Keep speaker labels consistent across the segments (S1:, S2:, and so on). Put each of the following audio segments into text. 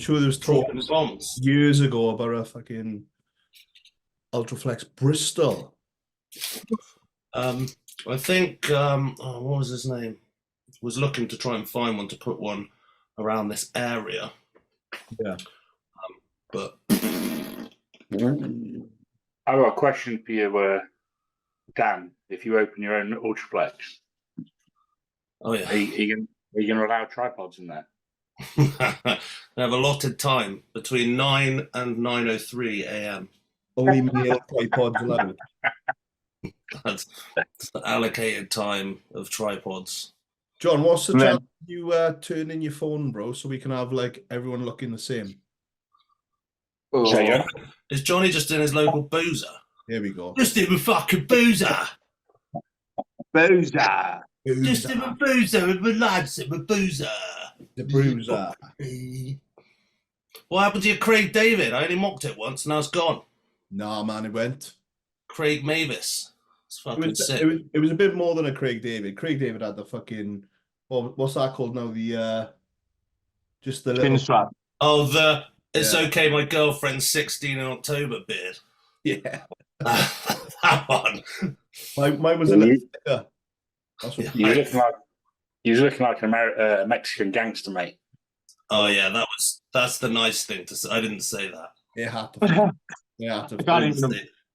S1: sure there was talk
S2: dropping bombs.
S1: years ago about a fucking Ultraflex Bristol.
S2: I think what was his name? Was looking to try and find one to put one around this area.
S1: Yeah.
S2: But
S3: I've got a question for you, Dan. If you open your own Ultraflex,
S2: oh yeah,
S3: are you going to allow tripods in there?
S2: we have allotted time between 9 and 9:03 a.m.
S1: Only male tripods allowed.
S2: That's the allocated time of tripods.
S1: John, what's the chance you turn in your phone, bro, so we can have like everyone looking the same?
S3: Oh.
S2: Is Johnny just in his local boozer?
S1: Here we go.
S2: Just in a fucking boozer.
S3: Boozer.
S2: Just in a boozer with my lads in my boozer.
S1: The bruiser.
S2: What happened to your Craig David? I only mocked it once, now it's gone.
S1: Nah, man, it went.
S2: Craig Mavis. It's fucking sick.
S1: It was a bit more than a Craig David. Craig David had the fucking what's that called now? The just the little
S3: strap.
S2: Oh, it's okay. My girlfriend's 16 in October beard.
S1: Yeah,
S2: that one.
S1: Mine was a little thicker. That's what
S3: You're looking like a Mexican gangster, mate.
S2: Oh yeah, that's the nice thing to say. I didn't say that.
S1: it had to. Yeah,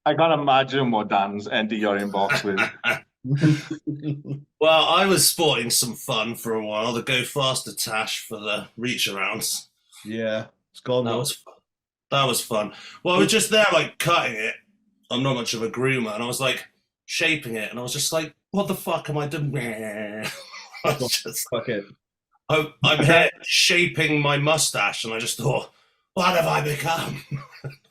S4: I can't imagine what Dan's entered your inbox with.
S2: Well, I was sporting some fun for a while. The Go Faster Tash for the reach arounds.
S1: Yeah, it's gone.
S2: That was fun. That was fun. Well, I was just there, like cutting it. I'm not much of a groomer, and I was like shaping it, and I was just like, "What the fuck am I doing?"
S1: Fuck it.
S2: I'm here shaping my mustache, and I just thought, "What have I become?"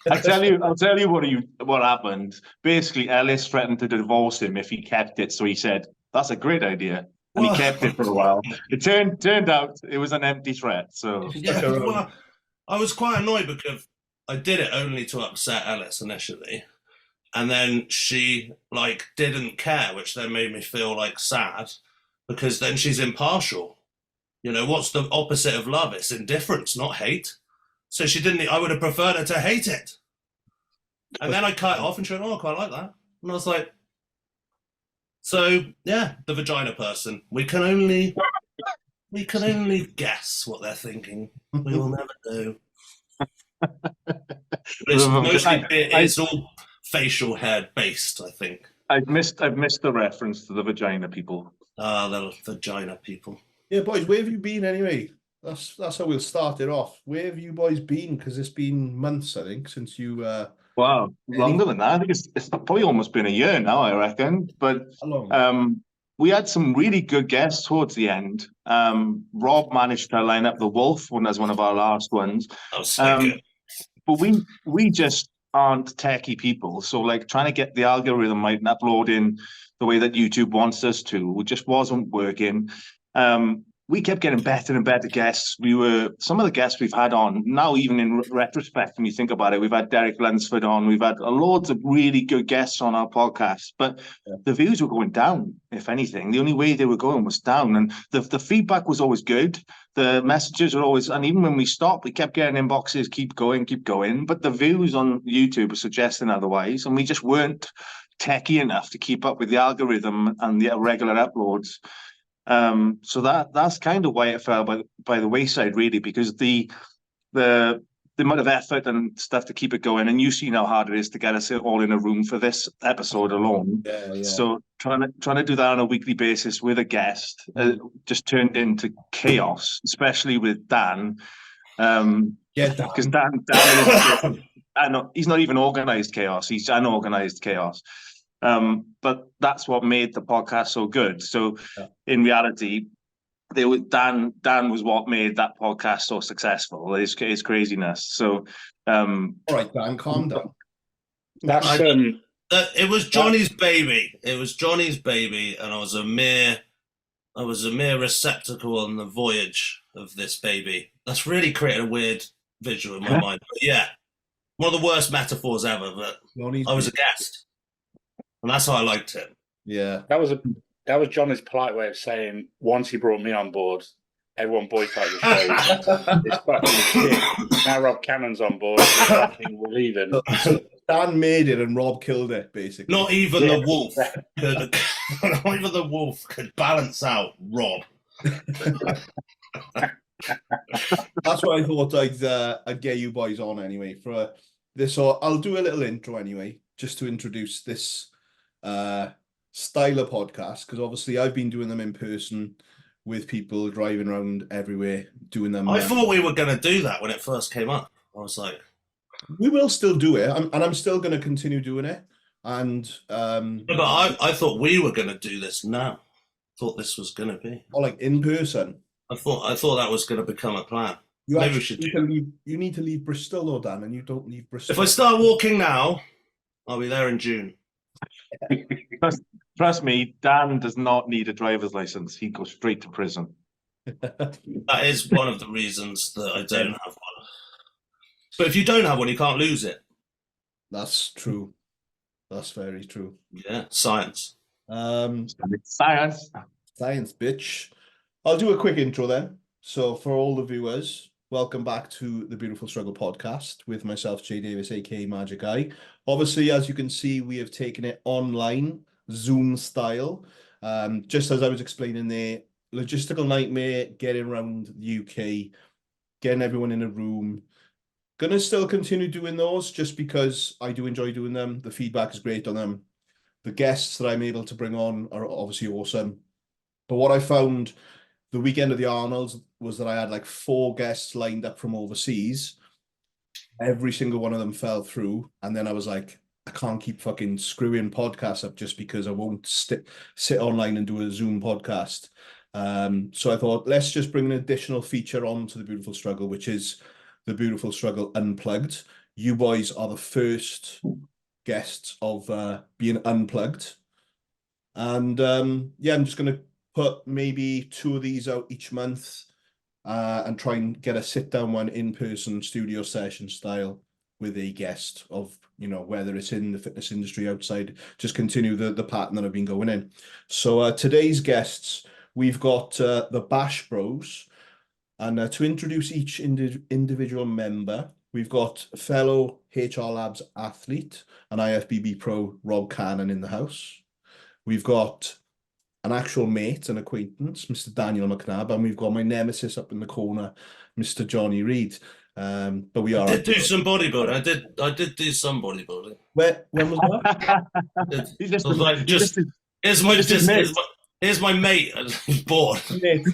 S4: I'll tell you what happened. Basically, Ellis threatened to divorce him if he kept it, so he said, "That's a great idea," and he kept it for a while. It turned out it was an empty threat. So
S2: yeah, well, I was quite annoyed because I did it only to upset Ellis initially, and then she like didn't care, which then made me feel like sad because then she's impartial. You know, what's the opposite of love? It's indifference, not hate. So she didn't. I would have preferred her to hate it. And then I cut it off, and she went, "Oh, I quite like that." And I was like, "So yeah, the vagina person. We can only guess what they're thinking. We will never know." It's all facial hair based, I think.
S4: I've missed the reference to the vagina people.
S2: The vagina people.
S1: Yeah, boys, where have you been anyway? That's how we'll start it off. Where have you boys been? Because it's been months, I think, since you.
S4: Wow, longer than that. I think it's probably almost been a year now, I reckon. But we had some really good guests towards the end. Rob managed to line up the Wolf one as one of our last ones.
S2: That was so good.
S4: But we just aren't techie people, so like trying to get the algorithm right and uploading the way that YouTube wants us to, it just wasn't working. We kept getting better and better guests. Some of the guests we've had on now, even in retrospect, when you think about it, we've had Derek Lunsford on, we've had loads of really good guests on our podcast, but the views were going down. If anything, the only way they were going was down, and the feedback was always good. The messages were always, and even when we stopped, we kept getting inboxes, keep going. But the views on YouTube were suggesting otherwise, and we just weren't techie enough to keep up with the algorithm and the regular uploads. So that's kind of why it fell by the wayside, really, because the amount of effort and stuff to keep it going, and you've seen how hard it is to get us all in a room for this episode alone.
S1: Yeah.
S4: So trying to do that on a weekly basis with a guest just turned into chaos, especially with Dan. Because Dan is, I know he's not even organized chaos; he's unorganized chaos. But that's what made the podcast so good. So in reality, Dan was what made that podcast so successful. His craziness. So
S1: all right, Dan, calm down.
S3: That's
S2: it was Johnny's baby. It was Johnny's baby, and I was a mere receptacle on the voyage of this baby. That's really created a weird visual in my mind. But yeah, one of the worst metaphors ever. But I was a guest. And that's how I liked it.
S1: Yeah.
S3: That was Johnny's polite way of saying once he brought me on board, Everyone boycott the show. It's fucking shit. Now Rob Cannon's on board. We're leaving.
S1: So Dan made it and Rob killed it, basically.
S2: Not even the wolf could. Not even the wolf could balance out Rob.
S1: That's what I thought I'd get you boys on anyway for this. So I'll do a little intro anyway, just to introduce this style of podcast, because obviously I've been doing them in person with people driving around everywhere doing them.
S2: I thought we were going to do that when it first came up. I was like,
S1: we will still do it, and I'm still going to continue doing it. And
S2: but I thought we were going to do this now. Thought this was going to be,
S1: or like in person.
S2: I thought that was going to become a plan.
S1: You
S2: Maybe we should do
S1: leave, you need to leave Bristol, though, Dan, and you don't leave Bristol.
S2: If I start walking now, I'll be there in June.
S4: Trust me, Dan does not need a driver's license. He goes straight to prison.
S2: That is one of the reasons that I don't have one. But if you don't have one, you can't lose it.
S1: That's true. That's very true.
S2: Yeah, science.
S4: Science,
S1: bitch. I'll do a quick intro then. So for all the viewers, welcome back to the Beautiful Struggle podcast with myself, Jay Davis, aka Magic Eye. Obviously, as you can see, we have taken it online, Zoom style. Just as I was explaining there, logistical nightmare, getting around the UK, getting everyone in a room. Gonna still continue doing those just because I do enjoy doing them. The feedback is great on them. The guests that I'm able to bring on are obviously awesome. But what I found the weekend of the Arnolds was that I had like 4 guests lined up from overseas. Every single one of them fell through. And then I was like, I can't keep fucking screwing podcasts up just because I won't sit online and do a Zoom podcast. So I thought, let's just bring an additional feature on to the Beautiful Struggle, which is the Beautiful Struggle Unplugged. You boys are the first guests of being unplugged. And yeah, I'm just going to put maybe 2 of these out each month and try and get a sit-down one in-person studio session style with a guest of, you know, whether it's in the fitness industry, outside, just continue the pattern that I've been going in. So today's guests, we've got the Bash Bros. And to introduce each individual member, we've got fellow HR Labs athlete and IFBB pro Rob Cannon in the house. We've got an actual mate and acquaintance, Mr. Daniel McNab, and we've got my nemesis up in the corner, Mr. Johnny Reid. But we are.
S2: I did do some bodybuilding. I did do some bodybuilding.
S1: When was that?
S2: Here's my mate. He's bored.
S4: Here's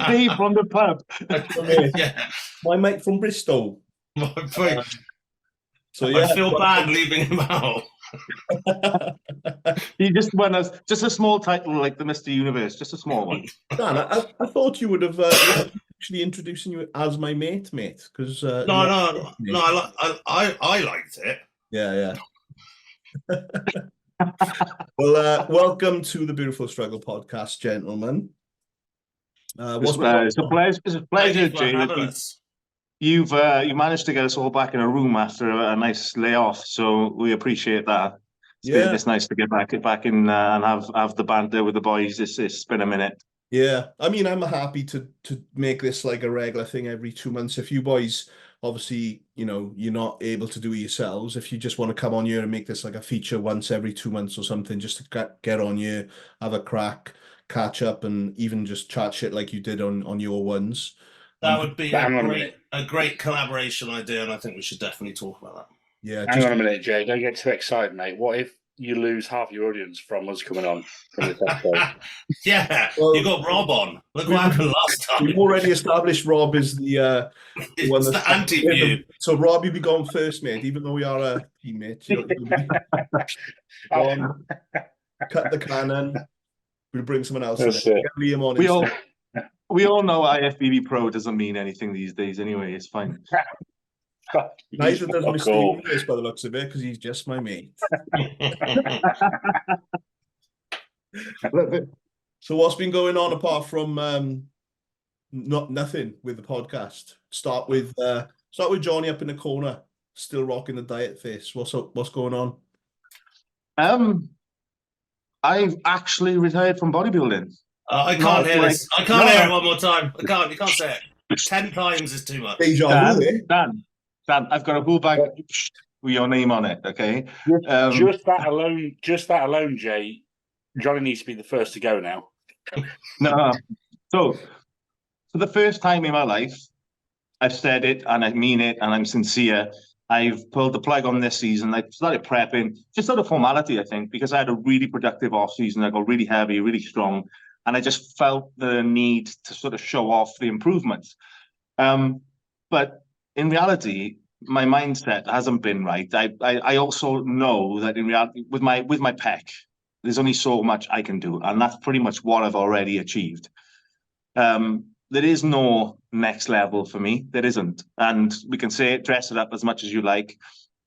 S4: Dave from the pub.
S2: Yeah.
S1: My mate from Bristol. So yeah,
S2: I feel bad leaving him out.
S4: He just won us just a small title like the Mr. Universe, just a small one.
S1: Dan, I thought you would have actually introducing you as my mate, because
S2: No, I liked it.
S1: Yeah. Well, welcome to the Beautiful Struggle podcast, gentlemen.
S4: It's a pleasure, Jay. You managed to get us all back in a room after a nice layoff, so we appreciate that. It's nice to get back in and have the banter with the boys. It's been a minute.
S1: Yeah, I mean, I'm happy to make this like a regular thing every 2 months. If you boys, obviously, you know, you're not able to do it yourselves, if you just want to come on here and make this like a feature once every 2 months or something, just to get on here, have a crack, catch up, and even just chat shit like you did on your ones.
S2: That would be a great collaboration idea, and I think we should definitely talk about that.
S1: Yeah.
S3: Hang on a minute, Jay. Don't get too excited, mate. What if you lose half your audience from us coming on from this episode?
S2: Yeah, well, you got Rob on. Look what happened last time.
S1: We've already established Rob is the one that's
S2: the anti-view.
S1: So Rob, you'll be going first, mate. Even though we are a teammate, cut the cannon. We'll bring someone else in. Liam on.
S4: We all know IFBB Pro doesn't mean anything these days anyway. It's fine.
S1: Neither does Mr. Universe by the looks of it, because he's just my mate. So what's been going on apart from nothing with the podcast? Start with Johnny up in the corner, still rocking the diet face. What's up? What's going on?
S4: I've actually retired from bodybuilding.
S2: I can't hear
S4: like,
S2: this. I can't hear it one more time. I can't. You can't say it. 10 times is too much.
S1: Deja
S4: Dan,
S1: vu, eh?
S4: Dan, I've got a whole bag with your name on it, okay?
S3: Just that alone, Jay. Johnny needs to be the first to go now.
S4: No. So, for the first time in my life, I've said it and I mean it and I'm sincere. I've pulled the plug on this season. I started prepping just out of formality, I think, because I had a really productive off season. I got really heavy, really strong, and I just felt the need to sort of show off the improvements. But in reality, my mindset hasn't been right. I also know that in reality, with my pec, there's only so much I can do, and that's pretty much what I've already achieved. There is no next level for me. There isn't. And we can say it, dress it up as much as you like.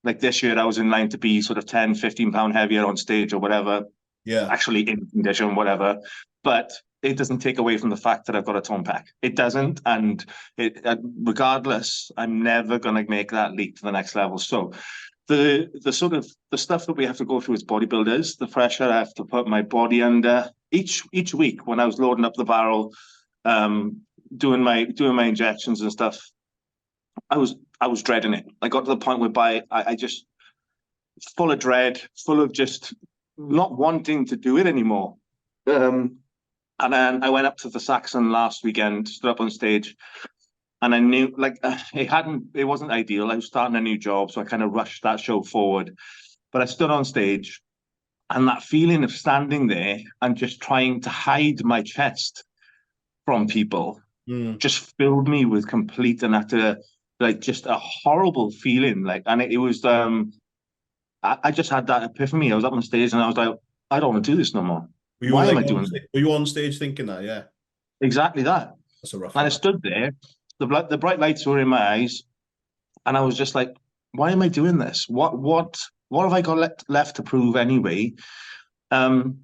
S4: Like this year, I was in line to be sort of 10, 15 pound heavier on stage or whatever.
S1: Yeah.
S4: Actually in condition, whatever. But it doesn't take away from the fact that I've got a toned pack. It doesn't. And regardless, I'm never going to make that leap to the next level. So the sort of the stuff that we have to go through as bodybuilders, the pressure I have to put my body under each week when I was loading up the barrel, doing my injections and stuff, I was dreading it. I got to the point whereby I just full of dread, full of just not wanting to do it anymore. And then I went up to the Saxon last weekend, stood up on stage, and I knew it wasn't ideal. I was starting a new job, so I kind of rushed that show forward. But I stood on stage, and that feeling of standing there and just trying to hide my chest from people just filled me with complete and utter, like, just a horrible feeling. Like, and it was, I just had that epiphany. I was up on stage and I was like, I don't want to do this no more. Why am I doing this?
S1: Were you on stage thinking that? Yeah.
S4: Exactly that.
S1: That's a rough
S4: one. And I stood there, the bright lights were in my eyes, and I was just like, why am I doing this? What have I got left to prove anyway? And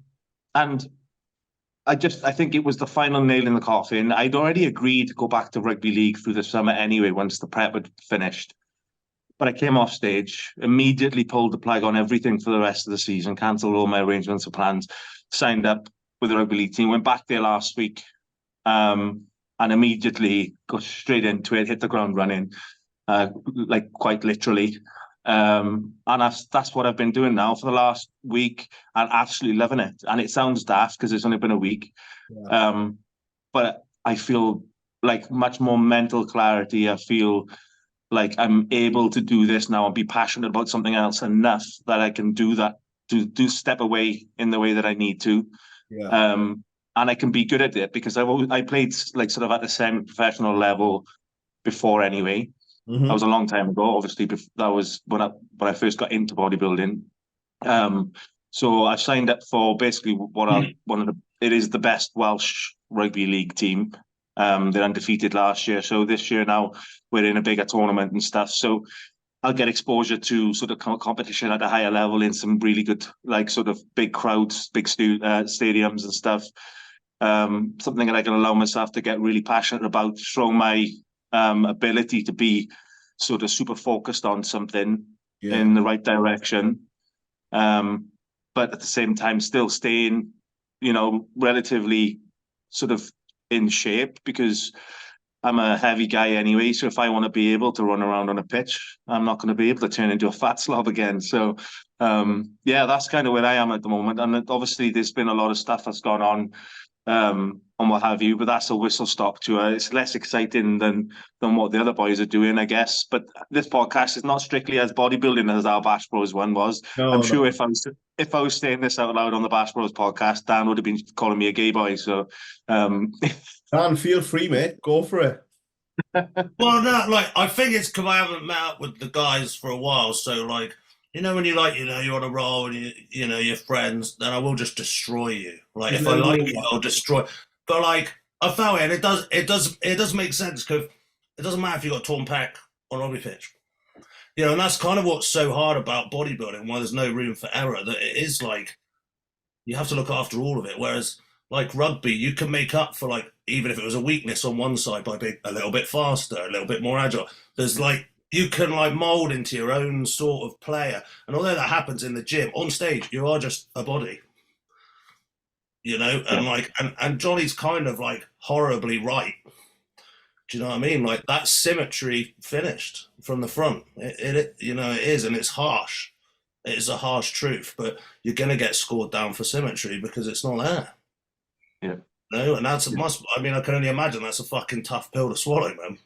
S4: I think it was the final nail in the coffin. I'd already agreed to go back to rugby league through the summer anyway, once the prep had finished. But I came off stage, immediately pulled the plug on everything for the rest of the season, cancelled all my arrangements and plans, signed up with the rugby league team, went back there last week, and immediately got straight into it, hit the ground running, like quite literally. And that's what I've been doing now for the last week, and absolutely loving it. And it sounds daft because it's only been a week, but I feel like much more mental clarity. I feel like I'm able to do this now and be passionate about something else enough that I can do that, to step away in the way that I need to. And I can be good at it because I played like sort of at the semi-professional level before anyway. That was a long time ago. Obviously, that was when I first got into bodybuilding. So I signed up for basically it is the best Welsh rugby league team. They're undefeated last year. So this year now we're in a bigger tournament and stuff. So I'll get exposure to sort of competition at a higher level in some really good, like, sort of big crowds, big stadiums and stuff. Something that I can allow myself to get really passionate about, show my ability to be sort of super focused on something in the right direction, but at the same time still staying, relatively sort of in shape, because I'm a heavy guy anyway. So if I want to be able to run around on a pitch, I'm not going to be able to turn into a fat slob again. So that's kind of where I am at the moment. And obviously there's been a lot of stuff that's gone on and what have you, but that's a whistle stop to it. It's less exciting than what the other boys are doing, I guess. But this podcast is not strictly as bodybuilding as our Bash Bros one was. I'm sure if I was saying this out loud on the Bash Bros podcast, Dan would have been calling me a gay boy. So
S1: Dan, feel free, mate. Go for it.
S2: Well, no, like, I think it's because I haven't met up with the guys for a while. So, like, when you you're on a roll and you're friends, then I will just destroy you. Like, if I like you, I'll destroy. But like, I found it, and it does make sense, because it doesn't matter if you've got a torn pec on a rugby pitch. And that's kind of what's so hard about bodybuilding, why there's no room for error, that it is like, you have to look after all of it. Whereas, like, rugby, you can make up for, like, even if it was a weakness on one side by being a little bit faster, a little bit more agile. There's like, you can like mold into your own sort of player. And although that happens in the gym, on stage, you are just a body. you know, and like, and Johnny's kind of like horribly right. Do you know what I mean? Like that symmetry finished from the front. It you know, it is, and it's harsh. It is a harsh truth, but you're gonna get scored down for symmetry because it's not there.
S4: Yeah.
S2: No, and that's I mean, I can only imagine that's a fucking tough pill to swallow, man.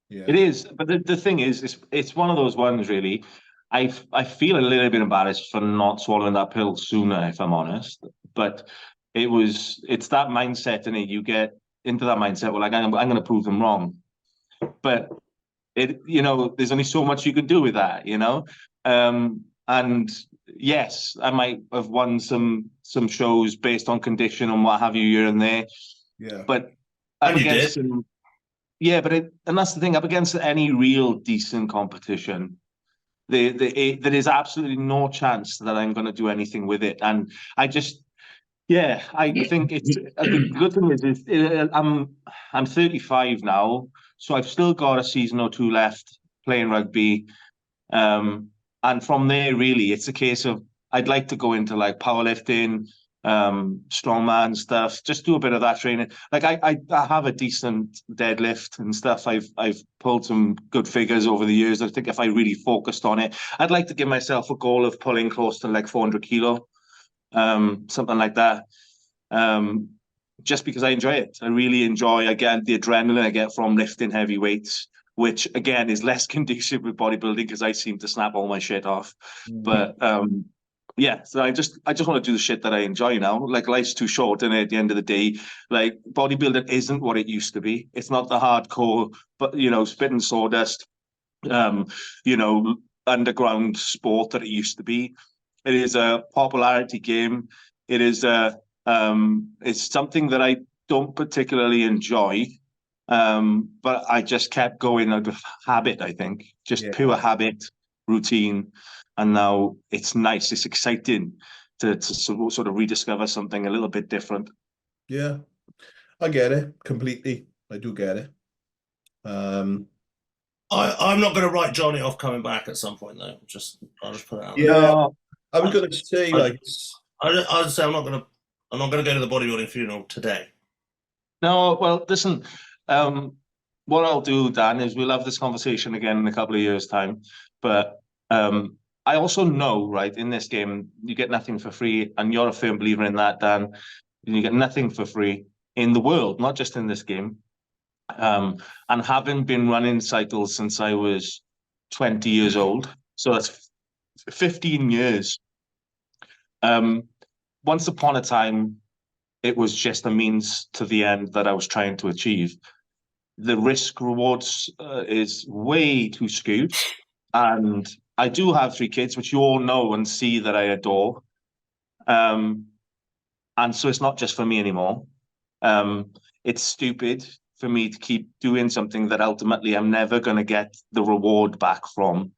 S1: Yeah.
S4: It is, but the thing is, it's one of those ones really. I feel a little bit embarrassed for not swallowing that pill sooner, if I'm honest. But it's that mindset, and you get into that mindset. Well, like I'm going to prove them wrong, but you know, there's only so much you can do with that, you know. And yes, I might have won some shows based on condition and what have you here and there.
S1: Yeah.
S4: But
S2: And you did.
S4: Yeah, but and that's the thing. Up against any real decent competition, there is absolutely no chance that I'm going to do anything with it. And I just, yeah, I think it's the good thing is I'm 35 now, so I've still got a season or two left playing rugby. And from there, really, it's a case of I'd like to go into like powerlifting, strongman stuff, just do a bit of that training. Like I have a decent deadlift and stuff. I've pulled some good figures over the years. I think if I really focused on it, I'd like to give myself a goal of pulling close to like 400 kilo, something like that. Just because I enjoy it. I really enjoy, again, the adrenaline I get from lifting heavy weights, which again is less conducive with bodybuilding because I seem to snap all my shit off. But yeah, so I just want to do the shit that I enjoy now. Like life's too short, and at the end of the day, like bodybuilding isn't what it used to be. It's not the hardcore, but you know, spitting sawdust, you know, underground sport that it used to be. It is a popularity game. It is it's something that I don't particularly enjoy. But I just kept going out of habit, I think. Just pure habit, routine. And now it's nice, it's exciting to sort of rediscover something a little bit different.
S1: Yeah, I get it completely. I do get it.
S2: I'm not going to write Johnny off coming back at some point, though. I'll just put it out there.
S1: Yeah,
S4: No,
S1: I was going to say like
S2: I'd say I'm not going to go to the bodybuilding funeral today.
S4: no, well, listen, what I'll do, Dan, is we'll have this conversation again in a couple of years' time. But I also know, right, in this game, you get nothing for free, and you're a firm believer in that, Dan. You get nothing for free in the world, not just in this game. And having been running cycles since I was 20 years old, so that's 15 years. Once upon a time, it was just a means to the end that I was trying to achieve. The risk rewards is way too skewed. And I do have 3 kids, which you all know and see that I adore. And so it's not just for me anymore. It's stupid for me to keep doing something that ultimately I'm never going to get the reward back from,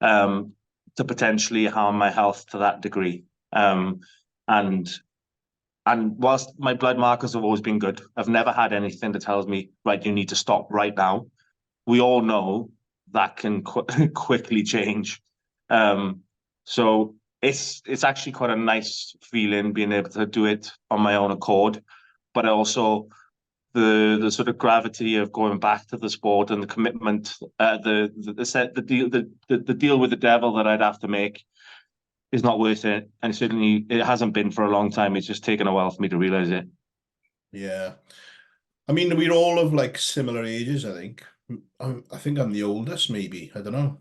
S4: to potentially harm my health to that degree. And whilst my blood markers have always been good, I've never had anything that tells me, right, you need to stop right now. We all know that can quickly change. So it's actually quite a nice feeling being able to do it on my own accord, but also the sort of gravity of going back to the sport and the commitment, the deal with the devil that I'd have to make is not worth it. And certainly it hasn't been for a long time. It's just taken a while for me to realize it.
S1: Yeah. I mean, we're all of like similar ages, I think. I think I'm the oldest, maybe. I don't know.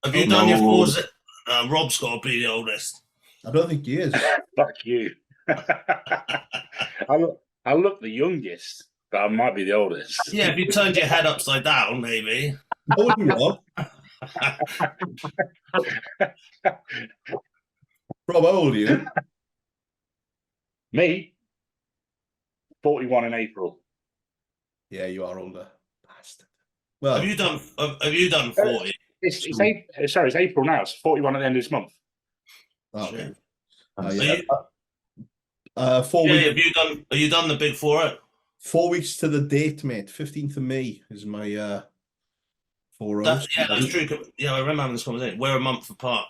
S2: Have you done your 4s? Rob's got to be the oldest.
S1: I don't think he is.
S3: Fuck you. I look the youngest, but I might be the oldest.
S2: Yeah, if you turned your head upside down, maybe.
S1: Oh, you are. Rob, how old are you?
S3: Me? 41 in April.
S1: Yeah, you are older. Bastard. Well,
S2: Have you done 40?
S3: It's April now. It's 41 at the end of this month.
S1: okay.
S2: Yeah.
S1: 4 weeks.
S2: Have you done the big 4-0?
S1: 4 weeks to the date, mate. 15th of May is my 4-0.
S2: Yeah, that's true. Yeah, I remember having this conversation. We're a month apart.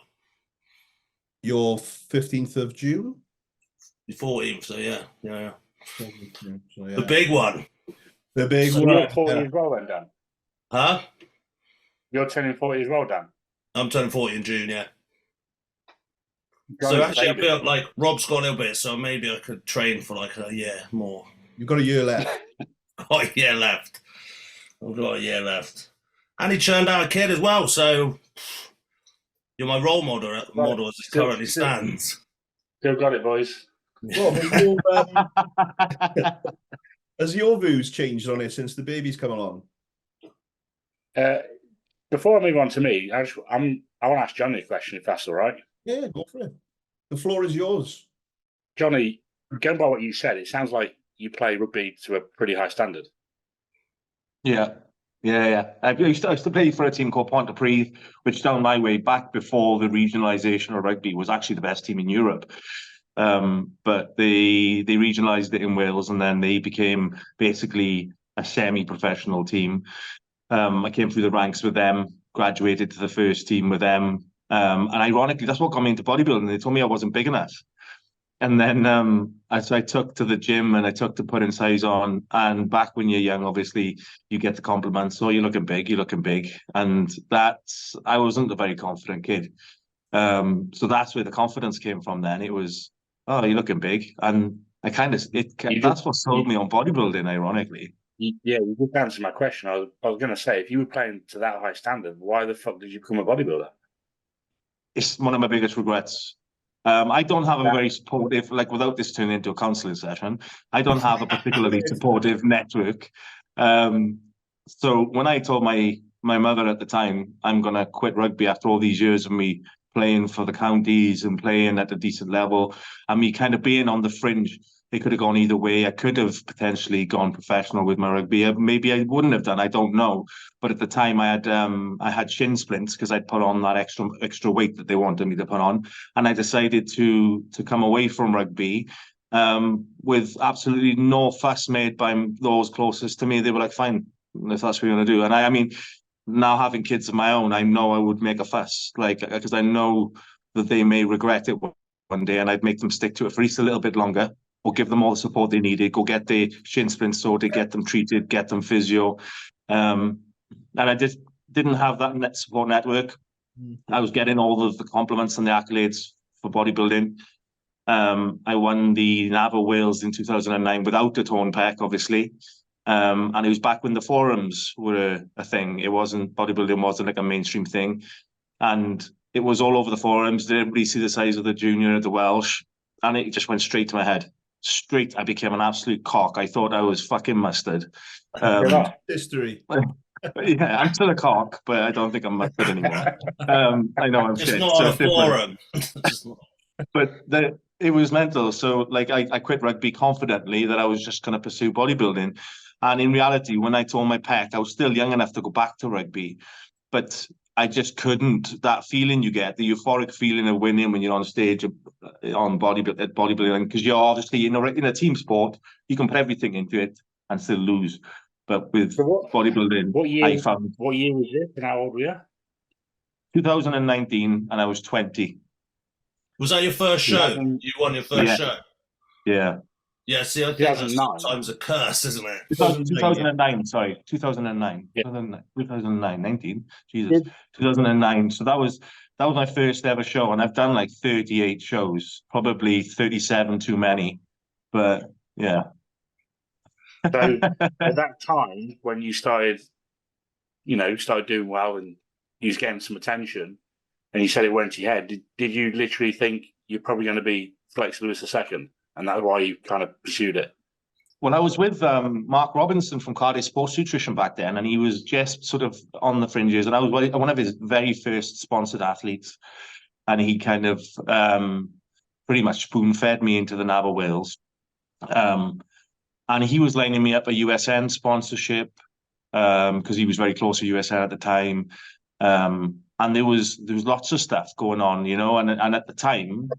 S1: You're 15th of June?
S2: You're 14th, so yeah.
S1: So, yeah.
S2: The big one.
S1: The big
S3: So
S1: one.
S3: you're 40
S1: Yeah.
S3: as well then, Dan?
S2: Huh?
S3: You're turning 40 as well, Dan?
S2: I'm turning 40 in June, yeah. So
S3: Johnny's a
S2: actually, I
S3: baby.
S2: feel like Rob's got a little bit, so maybe I could train for like a year more.
S1: You've got a year left.
S2: Got a year left. I've got a year left. And he churned out a kid as well, so you're my role model as it currently stands.
S3: Still got it, boys.
S1: Rob, has your views changed on it since the baby's come along?
S3: Before I move on to me, I want to ask Johnny a question, if that's all right.
S1: Yeah, go for it. The floor is yours.
S3: Johnny, going by what you said, it sounds like you play rugby to a pretty high standard.
S4: Yeah. I used to play for a team called Parenthood, which down my way back before the regionalisation of rugby was actually the best team in Europe. But they regionalised it in Wales, and then they became basically a semi-professional team. I came through the ranks with them, graduated to the first team with them. And ironically, that's what got me into bodybuilding. They told me I wasn't big enough. And then I took to the gym and I took to putting size on. And back when you're young, obviously, you get the compliments. Oh, you're looking big, you're looking big. And I wasn't a very confident kid. So that's where the confidence came from then. It was, oh, you're looking big. And that's what sold me on bodybuilding, ironically.
S3: Yeah, you just answered my question. I was going to say, if you were playing to that high standard, why the fuck did you become a bodybuilder?
S4: It's one of my biggest regrets. I don't have a very supportive, like without this turning into a counselling session, I don't have a particularly supportive network. So when I told my mother at the time, I'm going to quit rugby after all these years of me playing for the counties and playing at a decent level, and me kind of being on the fringe, it could have gone either way. I could have potentially gone professional with my rugby. Maybe I wouldn't have done. I don't know. But at the time, I had shin splints because I'd put on that extra weight that they wanted me to put on, and I decided to come away from rugby with absolutely no fuss made by those closest to me. They were like, "Fine, if that's what you want to do." And I mean, now having kids of my own, I know I would make a fuss, like because I know that they may regret it one day, and I'd make them stick to it for at least a little bit longer, or give them all the support they needed, go get the shin splints sorted, get them treated, get them physio. And I just didn't have that support network. I was getting all of the compliments and the accolades for bodybuilding. I won the NAVA Wales in 2009 without a torn pec, obviously. And it was back when the forums were a thing. Bodybuilding wasn't like a mainstream thing. And it was all over the forums. Did everybody see the size of the junior at the Welsh? And it just went straight to my head. I became an absolute cock. I thought I was fucking mustard.
S1: History.
S4: Yeah, I'm still a cock, but I don't think I'm mustard anymore. I know I'm
S2: Just
S4: shit.
S2: not on a forum.
S4: But it was mental. So like I quit rugby confidently that I was just going to pursue bodybuilding. And in reality, when I tore my pec, I was still young enough to go back to rugby. But I just couldn't. That feeling you get, the euphoric feeling of winning when you're on stage on bodybuilding, because you're obviously in a team sport, you can put everything into it and still lose. But with bodybuilding,
S3: what year was this and how old were you?
S4: 2019, and I was 20.
S2: Was that your first show? You won your first show?
S4: Yeah.
S2: Yeah, see, I think that's sometimes a curse, isn't it?
S4: 2009, sorry. 2009. Yeah. 2009, 19. Jesus. 2009. So that was my first ever show, and I've done like 38 shows, probably 37 too many. But yeah.
S3: So at that time, when you started doing well and you was getting some attention, and you said it went to your head, did you literally think you're probably going to be Flex Lewis II? And that's why you kind of pursued it?
S4: Well, I was with Mark Robinson from Cardiff Sports Nutrition back then, and he was just sort of on the fringes, and I was one of his very first sponsored athletes, and he kind of pretty much spoon-fed me into the NAVA Wales. And he was lining me up a USN sponsorship because he was very close to USN at the time. And there was lots of stuff going on, and at the time,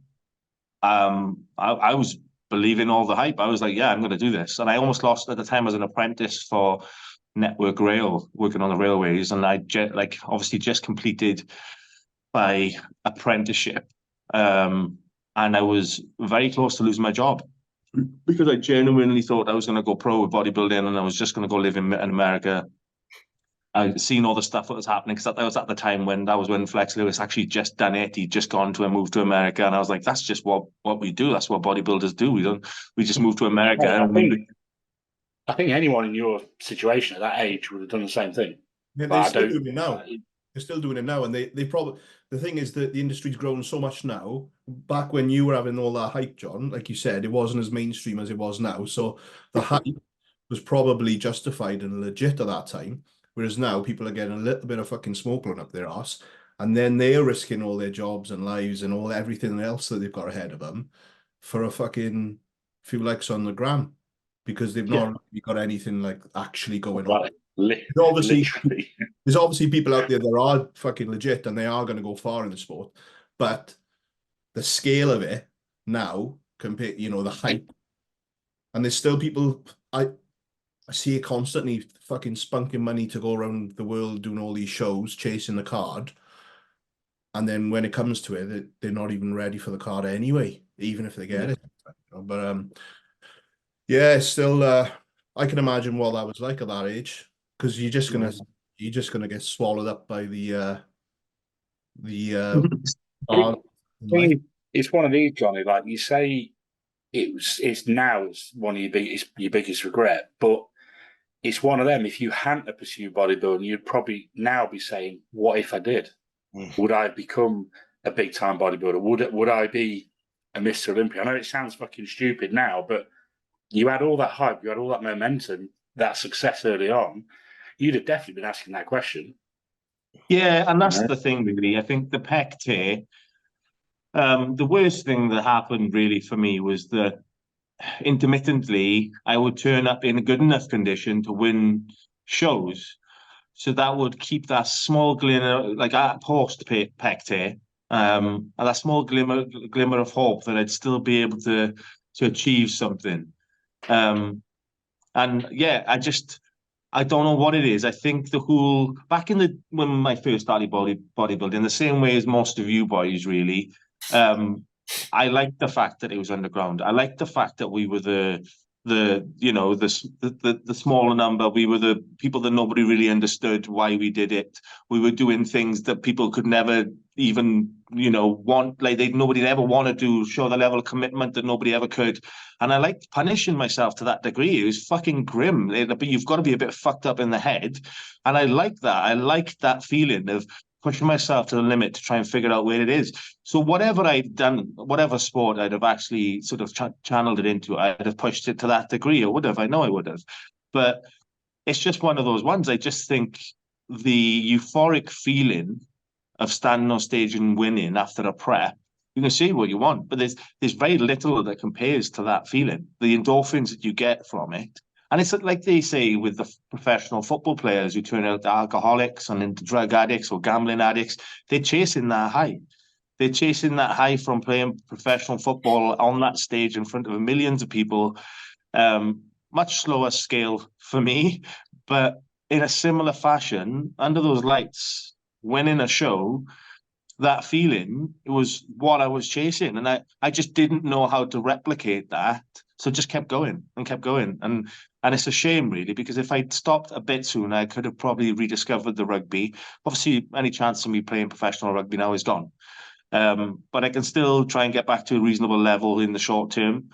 S4: I was believing all the hype. I was like, yeah, I'm going to do this. And I almost lost at the time as an apprentice for Network Rail, working on the railways. And I obviously just completed my apprenticeship. and I was very close to losing my job because I genuinely thought I was going to go pro with bodybuilding and I was just going to go live in America. I'd seen all the stuff that was happening because that was at the time when Flex Lewis actually just done it. He'd just gone to move to America, and I was like, "That's just what we do. That's what bodybuilders do. We just move to America."
S3: I think anyone in your situation at that age would have done the same thing.
S1: Yeah, they're still doing it now. They're still doing it now, and they probably, the thing is that the industry's grown so much now. Back when you were having all that hype, John, like you said, it wasn't as mainstream as it was now. So the hype was probably justified and legit at that time. Whereas now people are getting a little bit of fucking smoke blown up their ass, and then they're risking all their jobs and lives and everything else that they've got ahead of them for a fucking few likes on the gram, because they've not really got anything like actually going on. There's obviously people out there that are fucking legit and they are going to go far in the sport, but the scale of it now, compared, the hype, and there's still people, I see it constantly, fucking spunking money to go around the world doing all these shows, chasing the card. And then when it comes to it, they're not even ready for the card anyway, even if they get it. But yeah, still, I can imagine what that was like at that age, because you're just gonna get swallowed up by the
S3: It's one of these, Johnny. Like you say, it's now one of your biggest regret, but it's one of them. If you hadn't pursued bodybuilding, you'd probably now be saying, "What if I did? Would I become a big time bodybuilder? Would I be a Mr. Olympia?" I know it sounds fucking stupid now, but you had all that hype, you had all that momentum, that success early on. You'd have definitely been asking that question.
S4: Yeah, and that's the thing, really. I think the pec tear, the worst thing that happened really for me was that intermittently I would turn up in a good enough condition to win shows. So that would keep that small glimmer, like at post pec tear, and that small glimmer of hope that I'd still be able to achieve something. And yeah, I don't know what it is. I think the whole back in when I first started bodybuilding, the same way as most of you boys, really. I liked the fact that it was underground. I liked the fact that we were the smaller number. We were the people that nobody really understood why we did it. We were doing things that people could never even want, like nobody ever wanted to show the level of commitment that nobody ever could. And I liked punishing myself to that degree. It was fucking grim, but you've got to be a bit fucked up in the head. And I liked that. I liked that feeling of pushing myself to the limit to try and figure out where it is. So whatever I'd done, whatever sport I'd have actually sort of channeled it into, I'd have pushed it to that degree. I know I would have. But it's just one of those ones. I just think the euphoric feeling of standing on stage and winning after a prep, you can see what you want, but there's very little that compares to that feeling. The endorphins that you get from it. And it's like they say with the professional football players who turn out alcoholics and into drug addicts or gambling addicts, they're chasing that high. They're chasing that high from playing professional football on that stage in front of millions of people. Much slower scale for me, but in a similar fashion, under those lights, winning a show, that feeling was what I was chasing. And I just didn't know how to replicate that. So just kept going and kept going. And it's a shame, really, because if I'd stopped a bit sooner, I could have probably rediscovered the rugby. Obviously, any chance of me playing professional rugby now is gone. But I can still try and get back to a reasonable level in the short term.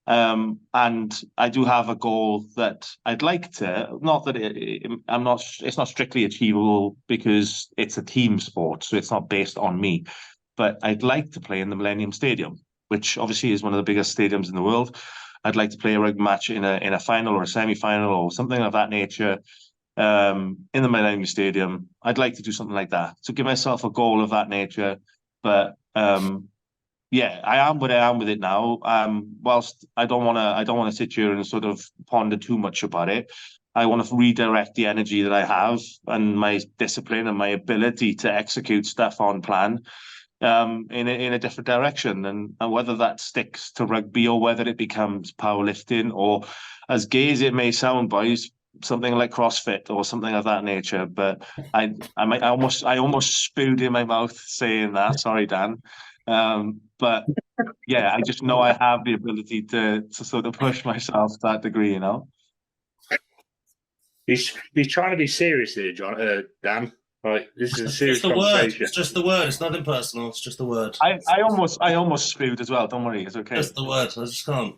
S4: And I do have a goal that I'd like to, not that it's not strictly achievable because it's a team sport, so it's not based on me, but I'd like to play in the Millennium Stadium, which obviously is one of the biggest stadiums in the world. I'd like to play a rugby match in a final or a semi-final or something of that nature in the Millennium Stadium. I'd like to do something like that. So give myself a goal of that nature. But yeah, I am what I am with it now. Whilst I don't want to sit here and sort of ponder too much about it. I want to redirect the energy that I have and my discipline and my ability to execute stuff on plan in a different direction, and whether that sticks to rugby or whether it becomes powerlifting or, as gay as it may sound, boys, something like CrossFit or something of that nature. But I almost spewed in my mouth saying that. Sorry, Dan. But yeah, I just know I have the ability to sort of push myself to that degree, you know.
S3: He's trying to be serious here, Dan. Like, this is a serious
S2: It's the word.
S3: conversation.
S2: It's just the word. It's nothing personal. It's just the word.
S4: I almost spewed as well. Don't worry, it's okay.
S2: Just the word. I just can't.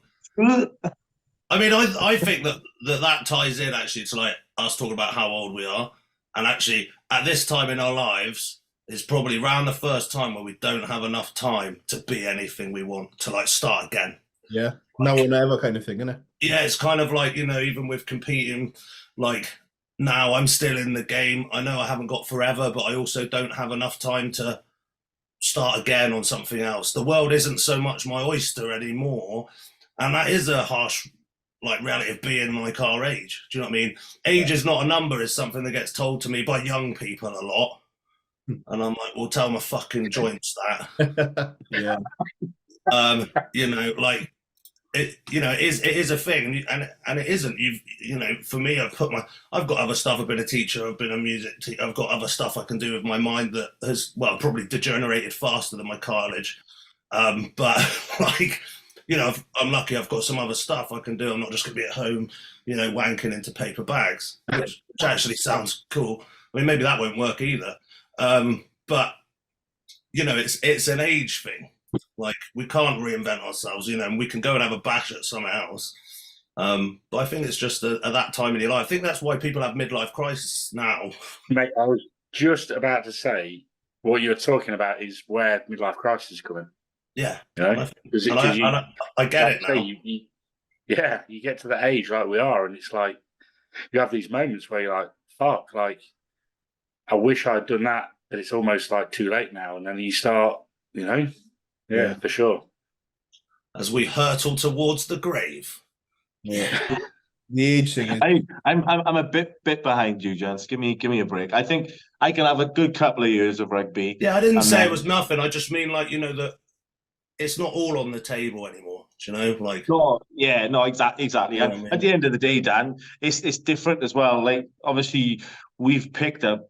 S2: I mean, I think that ties in actually to like us talking about how old we are, and actually at this time in our lives is probably around the first time where we don't have enough time to be anything we want to like start again.
S1: Yeah, now or never kind of thing, isn't it?
S2: Yeah, it's kind of like, you know, even with competing, like now I'm still in the game. I know I haven't got forever, but I also don't have enough time to start again on something else. The world isn't so much my oyster anymore, and that is a harsh like reality of being like our age. Do you know what I mean? Age is not a number is something that gets told to me by young people a lot, and I'm like, well, tell my fucking joints that.
S1: Yeah.
S2: You know, like it, you know, it is a thing, and it isn't. You know, for me, I've got other stuff. I've been a teacher. I've been a music teacher. I've got other stuff I can do with my mind that has, well, probably degenerated faster than my cartilage. But like, you know, I'm lucky. I've got some other stuff I can do. I'm not just going to be at home, you know, wanking into paper bags, which actually sounds cool. I mean, maybe that won't work either. But you know, it's an age thing. Like, we can't reinvent ourselves, you know, and we can go and have a bash at something else. But I think it's just at that time in your life. I think that's why people have midlife crisis now.
S3: Mate, I was just about to say what you're talking about is where midlife crisis is coming.
S2: Yeah.
S3: You know?
S2: I get it now.
S3: You get to the age like we are, and it's like you have these moments where you're like, fuck, like, I wish I'd done that, but it's almost like too late now. And then you start, you know, yeah, for sure.
S2: As we hurtle towards the grave.
S1: Yeah. The age thing is...
S4: I'm a bit behind you, gents. Give me a break. I think I can have a good couple of years of rugby.
S2: Yeah, I didn't say it was nothing. I just mean, like, you know, that it's not all on the table anymore. Do you know, like?
S4: No, yeah, no, exactly.
S2: You know what I mean?
S4: At the end of the day, Dan, it's different as well. Like, obviously, we've picked up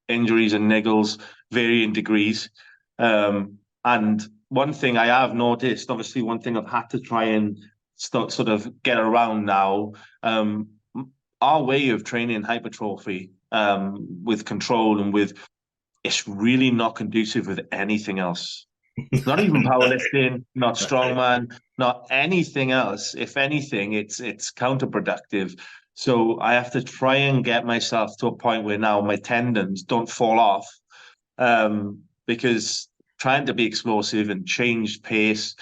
S4: injuries and niggles, varying degrees, and one thing I have noticed, obviously, one thing I've had to try and sort of get around now, our way of training hypertrophy with control and with, it's really not conducive with anything else. Not even powerlifting, not strongman, not anything else. If anything, it's counterproductive. So I have to try and get myself to a point where now my tendons don't fall off, because trying to be explosive and change pace,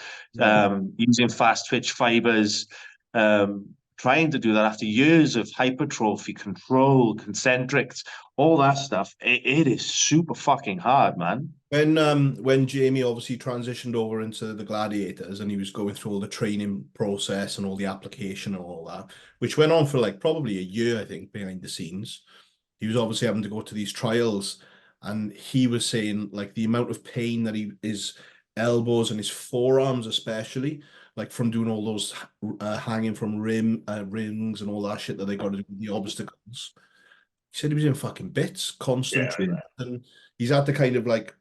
S4: using fast twitch fibers, trying to do that after years of hypertrophy, control, concentrics, all that stuff, it is super fucking hard, man.
S1: When Jamie obviously transitioned over into the Gladiators and he was going through all the training process and all the application and all that, which went on for like probably a year, I think, behind the scenes. He was obviously having to go to these trials, and he was saying like the amount of pain that his elbows and his forearms especially, like from doing all those hanging from rings and all that shit that they got to do with the obstacles. He said he was in fucking bits constantly, and he's had to kind of like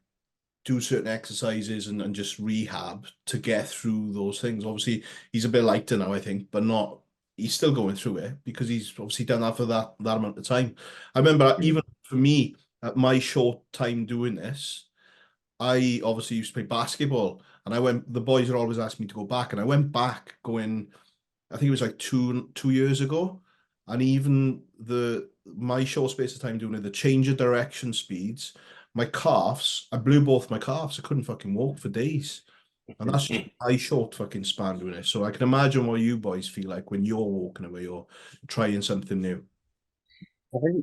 S1: do certain exercises and just rehab to get through those things. Obviously, he's a bit lighter now, I think, but not. He's still going through it because he's obviously done that for that amount of time. I remember even for me, at my short time doing this, I obviously used to play basketball, and the boys are always asking me to go back, and I went back going, I think it was like two years ago, and even my short space of time doing it, the change of direction speeds, my calves, I blew both my calves. I couldn't fucking walk for days. And that's just my short fucking span doing it. So I can imagine what you boys feel like when you're walking away or trying something new.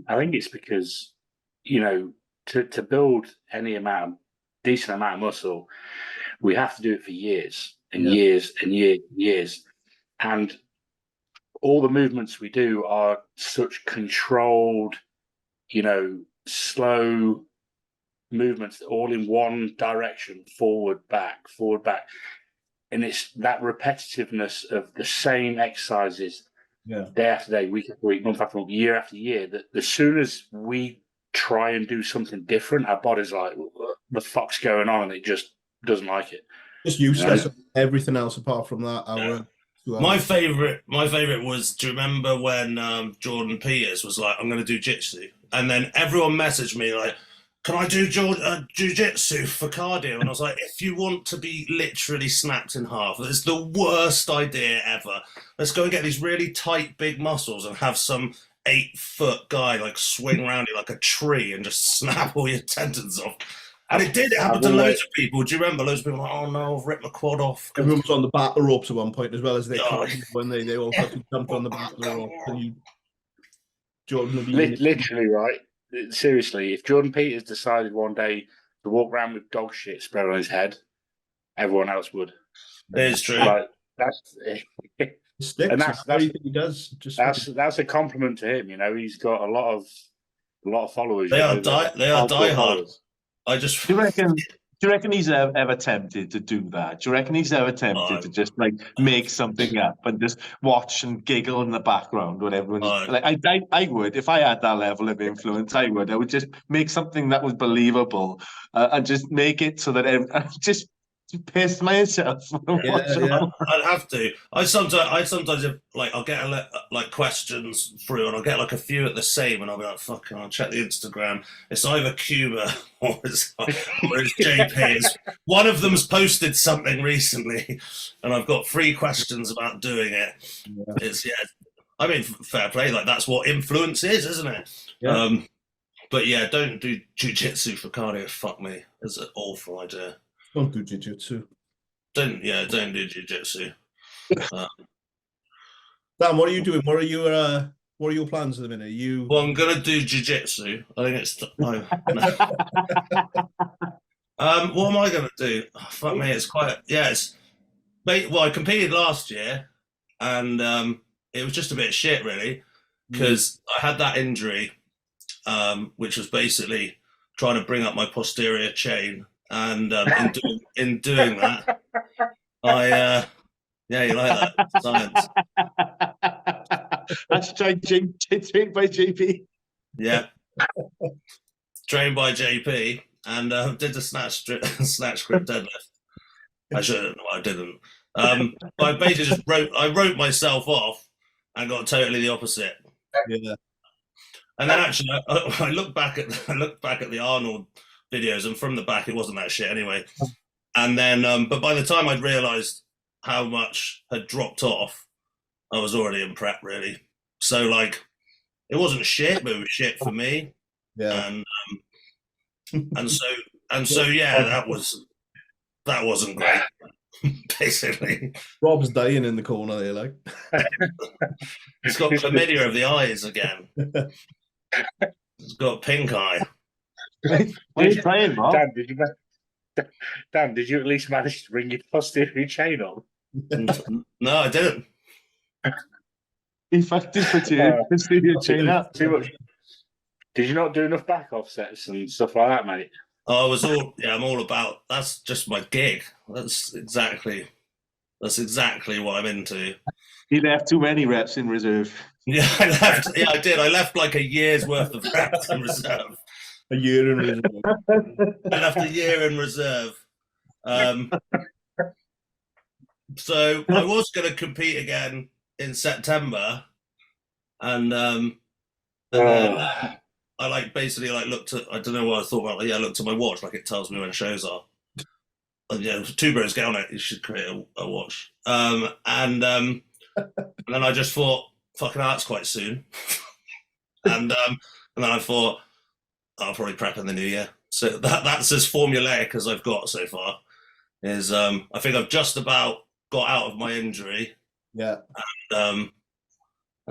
S3: I think it's because, you know, to build any decent amount of muscle, we have to do it for years and years and years and years. And all the movements we do are such controlled, you know, slow movements, all in one direction, forward, back. And it's that repetitiveness of the same exercises day after day, week after week, month after month, year after year, that as soon as we try and do something different, our body's like, what the fuck's going on? And it just doesn't like it.
S1: Just useless. Everything else apart from that hour.
S2: My favorite was, do you remember when Jordan Peters was like, I'm going to do jiu-jitsu? And then everyone messaged me like, can I do jiu-jitsu for cardio? And I was like, if you want to be literally snapped in half, it's the worst idea ever. Let's go and get these really tight, big muscles and have some 8-foot guy like swing around you like a tree and just snap all your tendons off. And it did. It happened to loads of people. Do you remember? Loads of people were like, oh no, I've ripped my quad off.
S1: Everyone was on the battle ropes at one point as well as they when they all fucking jumped on the battle ropes. And Jordan
S3: literally, right? Seriously, if Jordan Peters decided one day to walk around with dog shit spread on his head, everyone else would.
S2: It is true.
S3: Like, that's
S1: sticks. And that's everything he does.
S3: That's a compliment to him. You know, he's got a lot of followers.
S2: They are diehard.
S4: Do you reckon he's ever tempted to do that? Do you reckon he's ever tempted to just like make something up and just watch and giggle in the background when everyone's like, I would, if I had that level of influence, I would just make something that was believable and just make it so that I just piss myself.
S2: I'd have to. I sometimes like I'll get like questions through and I'll get like a few at the same and I'll be like, fucking, I'll check the Instagram. It's either Cuba or it's JP. One of them's posted something recently and I've got 3 questions about doing it. I mean, fair play, like that's what influence is, isn't it? But yeah, don't do jiu-jitsu for cardio. Fuck me, it's an awful idea.
S1: Don't do jiu-jitsu.
S2: Don't do jiu-jitsu.
S1: Dan, what are you doing? What are your plans at the minute?
S2: Well, I'm gonna do jiu-jitsu. I think it's no. What am I gonna do? Oh, fuck me, it's quite well, I competed last year and it was just a bit shit really because I had that injury which was basically trying to bring up my posterior chain. And in doing that, you like that science.
S4: That's trained by JP.
S2: Yeah, trained by JP, and did the snatch grip deadlift. I shouldn't. I didn't. I basically just wrote myself off and got totally the opposite.
S1: Yeah.
S2: And then actually, I look back at the Arnold videos, and from the back it wasn't that shit anyway. And then but by the time I'd realized how much had dropped off, I was already in prep really. So like it wasn't shit, but it was shit for me. And so yeah, that wasn't great. Basically,
S1: Rob's dying in the corner there, like
S2: he's got chlamydia of the eyes again. He's got pink eye.
S4: What are you playing, Rob?
S3: Dan, did you at least manage to bring your posterior chain on?
S2: No, I didn't.
S4: He fucking put your posterior chain up.
S3: Too much. Did you not do enough back offsets and stuff like that, mate?
S2: Oh, I'm all about. That's just my gig. That's exactly what I'm into.
S4: He left too many reps in reserve.
S2: Yeah, I left. Yeah, I did. I left like a year's worth of reps in reserve.
S1: A year in reserve.
S2: I left a year in reserve. So I was going to compete again in September, and then I like basically like looked at, I don't know what I thought about. I looked at my watch, like it tells me when shows are. And, 2 bros, get on it. You should create a watch. And then I just thought, fucking hell, that's quite soon. And then I thought, I'll probably prep in the new year. So that's as formulaic as I've got so far. Is I think I've just about got out of my injury.
S1: Yeah.
S2: And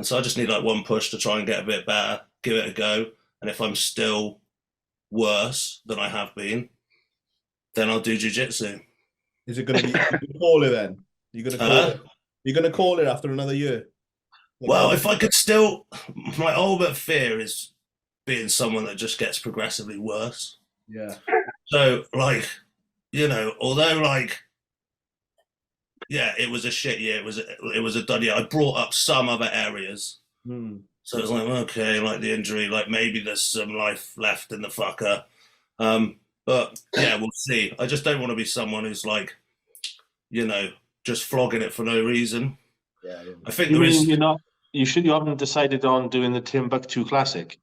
S2: so I just need like one push to try and get a bit better, give it a go. And if I'm still worse than I have been, then I'll do jiu-jitsu.
S1: Is it going to be call it then? You're going to call it after another year?
S2: Well, if I could still, my ultimate fear is being someone that just gets progressively worse.
S1: Yeah.
S2: So like, although like, yeah, it was a shit year. It was a dud year. I brought up some other areas. So it was like, okay, like the injury, like maybe there's some life left in the fucker. But yeah, we'll see. I just don't want to be someone who's like, just flogging it for no reason.
S1: Yeah.
S2: I think
S4: You mean you're not? You haven't decided on doing the Timbuktu Classic?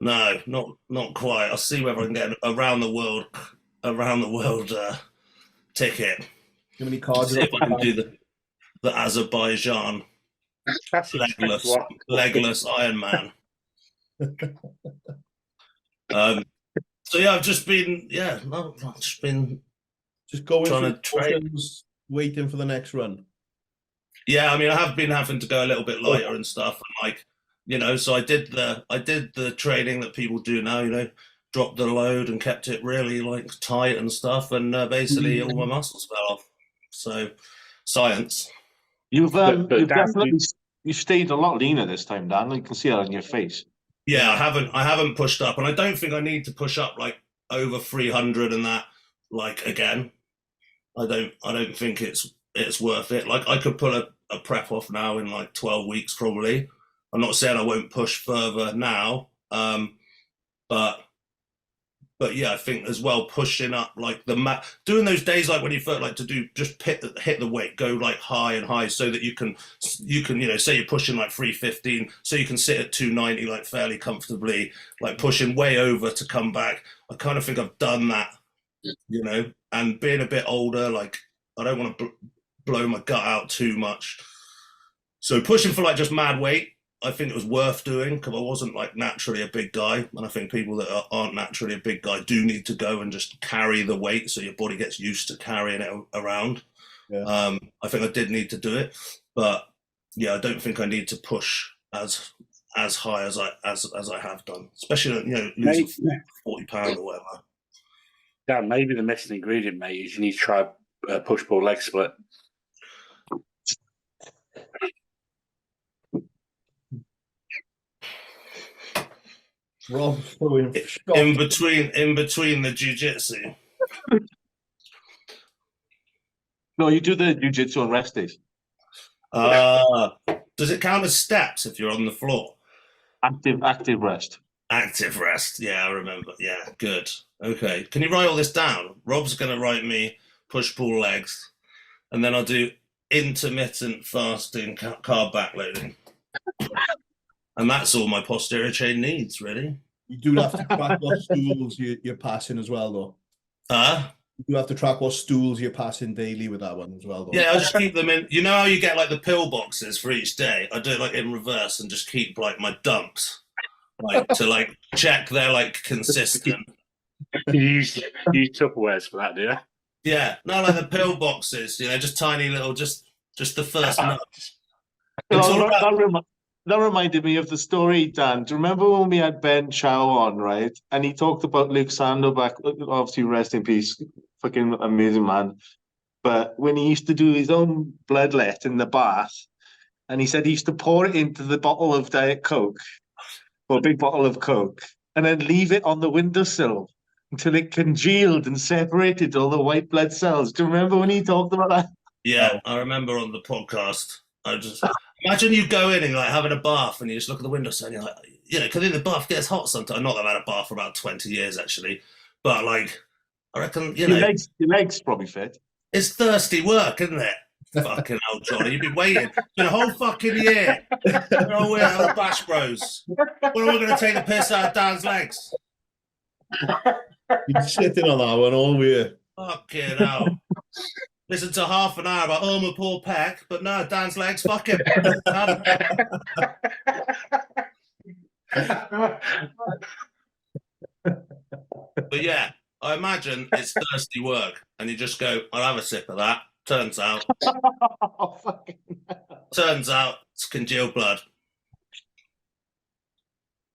S2: No, not quite. I'll see whether I can get an around the world ticket.
S1: How many cards?
S2: See if I can do the Azerbaijan legless Iron Man. So yeah, I've just been
S1: just going
S2: trying
S1: through
S2: to train,
S1: waiting for the next run.
S2: Yeah, I mean, I have been having to go a little bit lighter and stuff, and so I did the training that people do now, dropped the load and kept it really like tight and stuff, and basically all my muscles fell off. So science.
S4: You've definitely you've stayed a lot leaner this time, Dan. You can see that on your face.
S2: Yeah, I haven't pushed up, and I don't think I need to push up like over 300 and that like again. I don't think it's worth it. Like I could pull a prep off now in like 12 weeks probably. I'm not saying I won't push further now, but yeah, I think as well pushing up like doing those days like when you feel like to do just hit the weight, go like high and high, so that you can say you're pushing like 315, so you can sit at 290 like fairly comfortably, like pushing way over to come back. I kind of think I've done that, and being a bit older, like I don't want to blow my gut out too much. So pushing for like just mad weight, I think it was worth doing because I wasn't like naturally a big guy, and I think people that aren't naturally a big guy do need to go and just carry the weight so your body gets used to carrying it around.
S1: Yeah.
S2: I think I did need to do it, but yeah, I don't think I need to push as high as I have done, especially losing 40 pounds or whatever.
S3: Yeah, maybe the missing ingredient, mate, is you need to try a push-pull leg split.
S1: Rob
S2: in between the jiu-jitsu.
S4: No, you do the jiu-jitsu on rest days.
S2: Does it count as steps if you're on the floor?
S4: Active rest.
S2: Active rest. Yeah, I remember. Yeah, good. Okay. Can you write all this down? Rob's going to write me push-pull legs, and then I'll do intermittent fasting carb backloading. And that's all my posterior chain needs, really. You
S1: do have to track what stools you're passing as well, though. You do have to track what stools you're passing daily with that one as well, though.
S2: Yeah, I just keep them in. You know how you get like the pill boxes for each day? I do it like in reverse and just keep like my dumps, like to like check they're like consistent.
S3: You use Tupperwares for that, do you?
S2: Yeah, no, like the pill boxes. Just tiny little, just the first nut.
S4: That reminded me of the story, Dan. Do you remember when we had Ben Chow on, right? And he talked about Luke Sandow obviously rest in peace, fucking amazing man. But when he used to do his own bloodlet in the bath, and he said he used to pour it into the bottle of Diet Coke, or a big bottle of Coke, and then leave it on the windowsill until it congealed and separated all the white blood cells. Do you remember when he talked about that?
S2: Yeah, I remember on the podcast. Imagine you go in and like having a bath and you just look at the window and you're like, because the bath gets hot sometimes. Not that I've had a bath for about 20 years actually, but like, I reckon,
S4: your legs probably fit.
S2: It's thirsty work, isn't it? Fucking hell, Johnny, you've been waiting. It's been a whole fucking year. Oh, we're the Bash Bros. When are we going to take the piss out of Dan's legs?
S1: You're sitting on that one all year.
S2: Fucking hell. Listen to half an hour about, my poor pec, but no, Dan's legs, fuck him. But yeah, I imagine it's thirsty work, and you just go, I'll have a sip of that. Turns out it's congealed blood.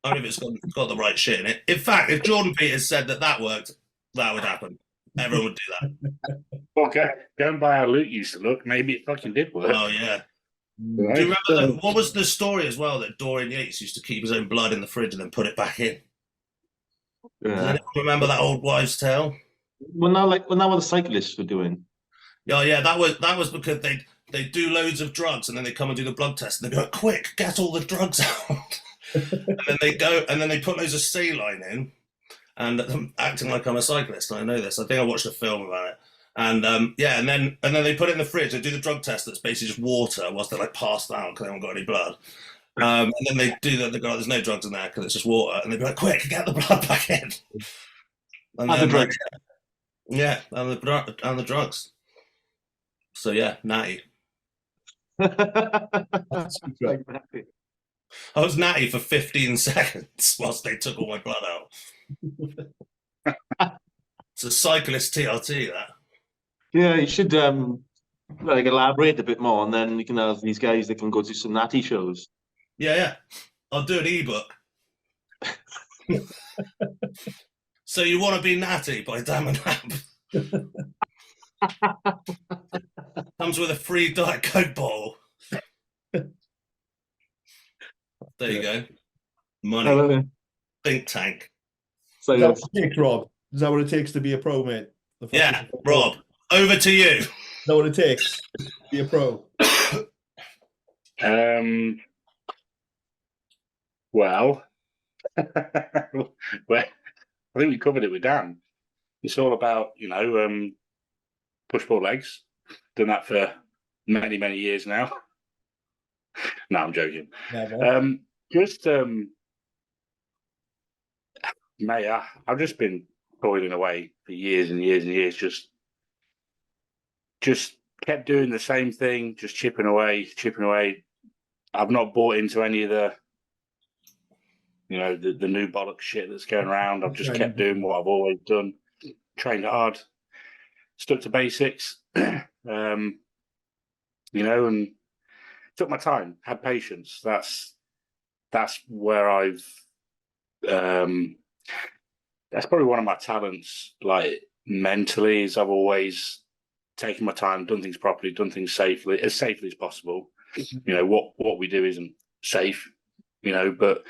S2: Only if it's got the right shit in it. In fact, if Jordan Peters said that worked, that would happen. Everyone would do that.
S3: Okay, go and buy how Luke used to look. Maybe it fucking did work.
S2: Oh, yeah. Right. Do you remember what was the story as well that Dorian Yates used to keep his own blood in the fridge and then put it back in? Yeah. Does anyone remember that old wives' tale?
S4: When that what the cyclists were doing.
S2: Yeah, that was because they do loads of drugs and then they come and do the blood test and they go, quick, get all the drugs out. And then they put loads of saline in. and I'm acting like I'm a cyclist. And I know this. I think I watched a film about it. And and then they put it in the fridge. They do the drug test that's basically just water whilst they're like passed out because they haven't got any blood. And then they do that. They go, "There's no drugs in there because it's just water." And they'd be like, "Quick, get the blood back in." And
S4: the drugs.
S2: Yeah, and the drugs. So yeah, natty.
S1: That's a secret.
S2: I was natty for 15 seconds whilst they took all my blood out. It's a cyclist TRT, that.
S4: Yeah, you should like elaborate a bit more, and then we can have these guys that can go to some natty shows.
S2: Yeah. I'll do an ebook. So You Want to Be Natty by Dan McNab. Comes with a free Diet Coke bottle. There you go. Money. Think tank.
S4: So
S1: Is that what it takes, Rob? Is that what it takes to be a pro, mate?
S2: Yeah, Rob, over to you.
S1: Is that what it takes to be a pro?
S3: Well, well, I think we covered it with Dan. It's all about, push-pull legs. Done that for many, many years now. No, I'm joking.
S1: Never.
S3: Mate, I've just been toiling away for years and years and years. Just kept doing the same thing, just chipping away. I've not bought into any of the new bollock shit that's going around. I've just kept doing what I've always done. Trained hard, stuck to basics, and took my time, had patience. That's where I've that's probably one of my talents, like mentally, is I've always taken my time, done things properly, done things safely as possible. What we do isn't safe, but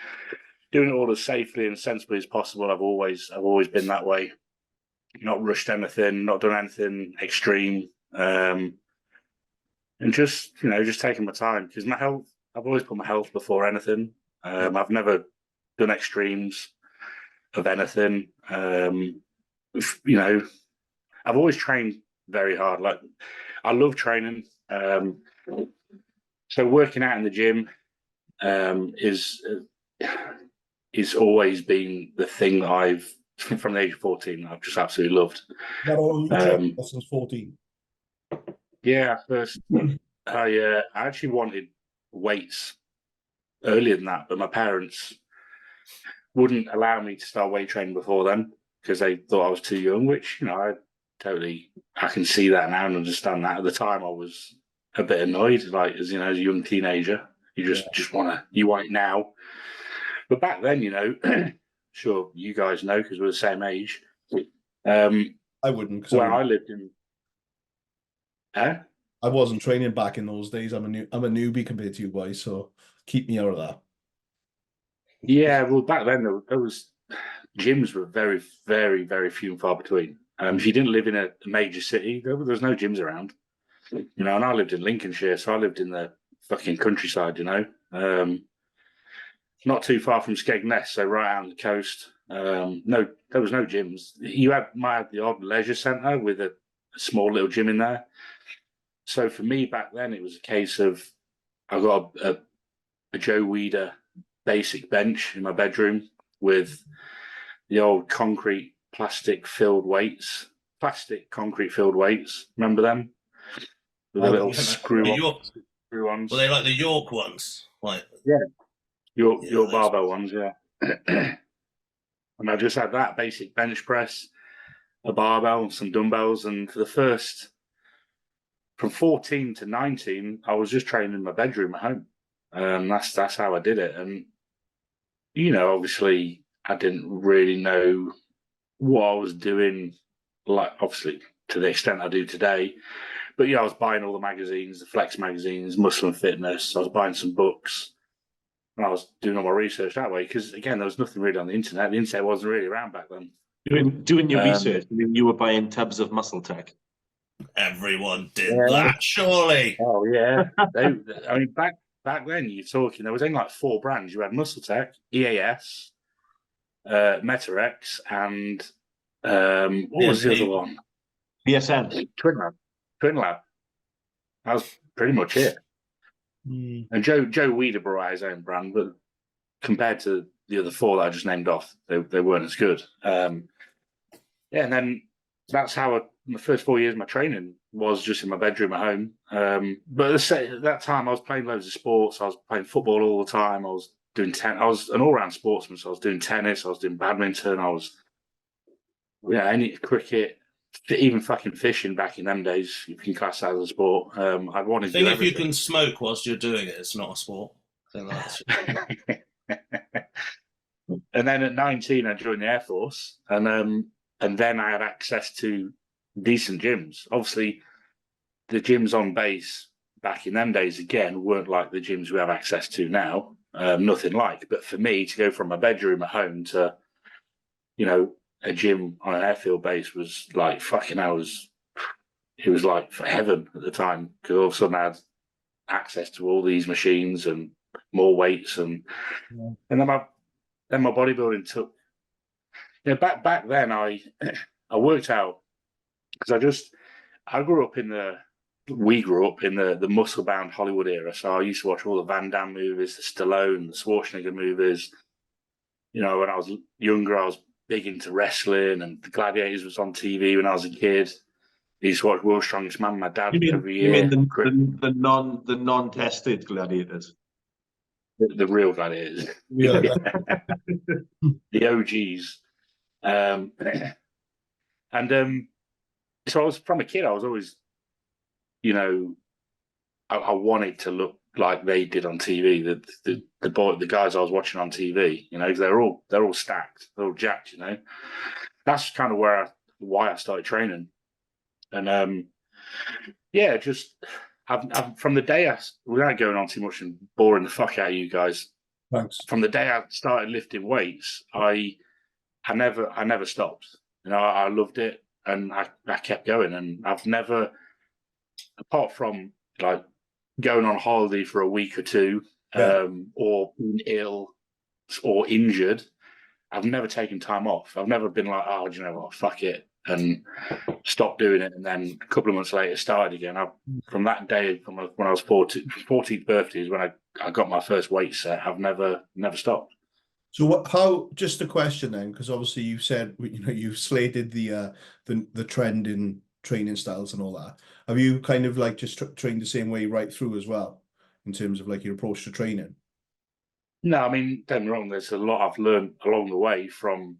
S3: doing it all as safely and sensibly as possible. I've always been that way. Not rushed anything, not done anything extreme, and just taking my time, because my health. I've always put my health before anything. I've never done extremes of anything. I've always trained very hard. Like, I love training. So working out in the gym is always been the thing that I've, from the age of 14, I've just absolutely loved.
S1: That all you trained since 14?
S3: Yeah, first I actually wanted weights earlier than that, but my parents wouldn't allow me to start weight training before then because they thought I was too young, which, I can see that now and understand that. At the time I was a bit annoyed, like, as a young teenager, you you want it now. But back then, sure you guys know because we're the same age.
S1: I wouldn't.
S3: When I lived in,
S1: I wasn't training back in those days. I'm a newbie compared to you guys, so keep me out of that.
S3: Yeah, well, back then there was gyms were very, very, very few and far between. If you didn't live in a major city, there was no gyms around. And I lived in Lincolnshire, so I lived in the fucking countryside. Not too far from Skegness, so right out on the coast. No, there was no gyms. You might have the odd leisure centre with a small little gym in there. So for me back then, it was a case of I got a Joe Weider basic bench in my bedroom with the old plastic concrete filled weights. Remember them? With the little screw ons.
S2: Were they like the York ones?
S3: York barbell ones, yeah. And I just had that basic bench press, a barbell, some dumbbells, and for the first, from 14 to 19, I was just training in my bedroom at home. That's how I did it. And obviously, I didn't really know what I was doing, like, obviously, to the extent I do today. But, I was buying all the magazines, the Flex magazines, Muscle and Fitness. I was buying some books. And I was doing all my research that way because, again, there was nothing really on the internet. The internet wasn't really around back then.
S4: Doing your research, you were buying tubs of Muscle Tech.
S2: Everyone did that, surely.
S3: Oh, yeah. Back then, you're talking, there was only like 4 brands. You had Muscle Tech, EAS, Meta-X, and what was the other one?
S4: BSN.
S3: Twin Lab. That was pretty much it. And Joe Weider brought out his own brand, but compared to the other four that I just named off, they weren't as good. And then that's how the first 4 years of my training was just in my bedroom at home. But at that time, I was playing loads of sports. I was playing football all the time. I was doing I was an all-round sportsman, so I was doing tennis. I was doing badminton. I was, any cricket, even fucking fishing back in them days. If you can class that as a sport, I'd want to do everything.
S2: If you can smoke whilst you're doing it, it's not a sport. I think that's.
S3: And then at 19, I joined the Air Force, and then I had access to decent gyms. Obviously, the gyms on base back in them days, again, weren't like the gyms we have access to now. Nothing like. But for me to go from my bedroom at home to, a gym on an airfield base was like fucking hours. It was like for heaven at the time, because all of a sudden I had access to all these machines and more weights, and then my bodybuilding took. Back then I worked out, because we grew up in the muscle bound Hollywood era. So I used to watch all the Van Damme movies, the Stallone, the Schwarzenegger movies. When I was younger, I was big into wrestling, and the Gladiators was on TV when I was a kid. I used to watch World's Strongest Man. My dad every year.
S4: You mean the non-tested Gladiators?
S3: The real Gladiators.
S1: Yeah.
S3: The OGs. So I was, from a kid, I was always, I wanted to look like they did on TV. The guys I was watching on TV, because they're all stacked, they're all jacked. That's kind of why I started training, and just I've from the day without going on too much and boring the fuck out of you guys.
S1: Thanks.
S3: From the day I started lifting weights, I never stopped. I loved it, and I kept going, and I've never, apart from like going on holiday for a week or two, or being ill or injured, I've never taken time off. I've never been like, oh, do you know what, fuck it, and stopped doing it, and then a couple of months later started again. From that day, from when I was 14th birthday is when I got my first weight set. I've never stopped.
S1: So how? Just a question then, because obviously you said you slated the trend in training styles and all that. Have you kind of like just trained the same way right through as well, in terms of like your approach to training?
S3: No, I mean, don't get me wrong. There's a lot I've learned along the way from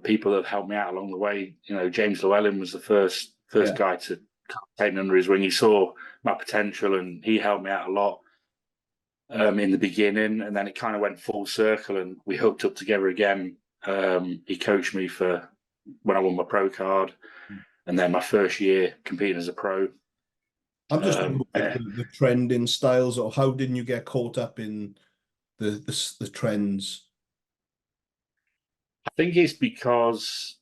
S3: people that have helped me out along the way. James Llewellyn was the first guy to take me under his wing. He saw my potential, and he helped me out a lot. In the beginning, and then it kind of went full circle, and we hooked up together again. He coached me for when I won my pro card, and then my first year competing as a pro.
S1: I'm just the trend in styles, or how didn't you get caught up in the trends?
S3: I think it's because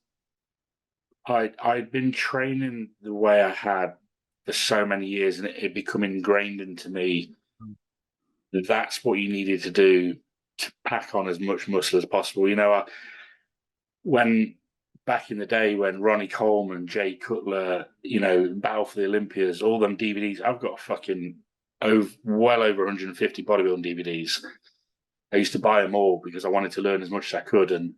S3: I'd been training the way I had for so many years, and it become ingrained into me. That's what you needed to do to pack on as much muscle as possible. When back in the day when Ronnie Coleman, Jay Cutler, Battle for the Olympias, all them DVDs, I've got fucking well over 150 bodybuilding DVDs. I used to buy them all because I wanted to learn as much as I could. And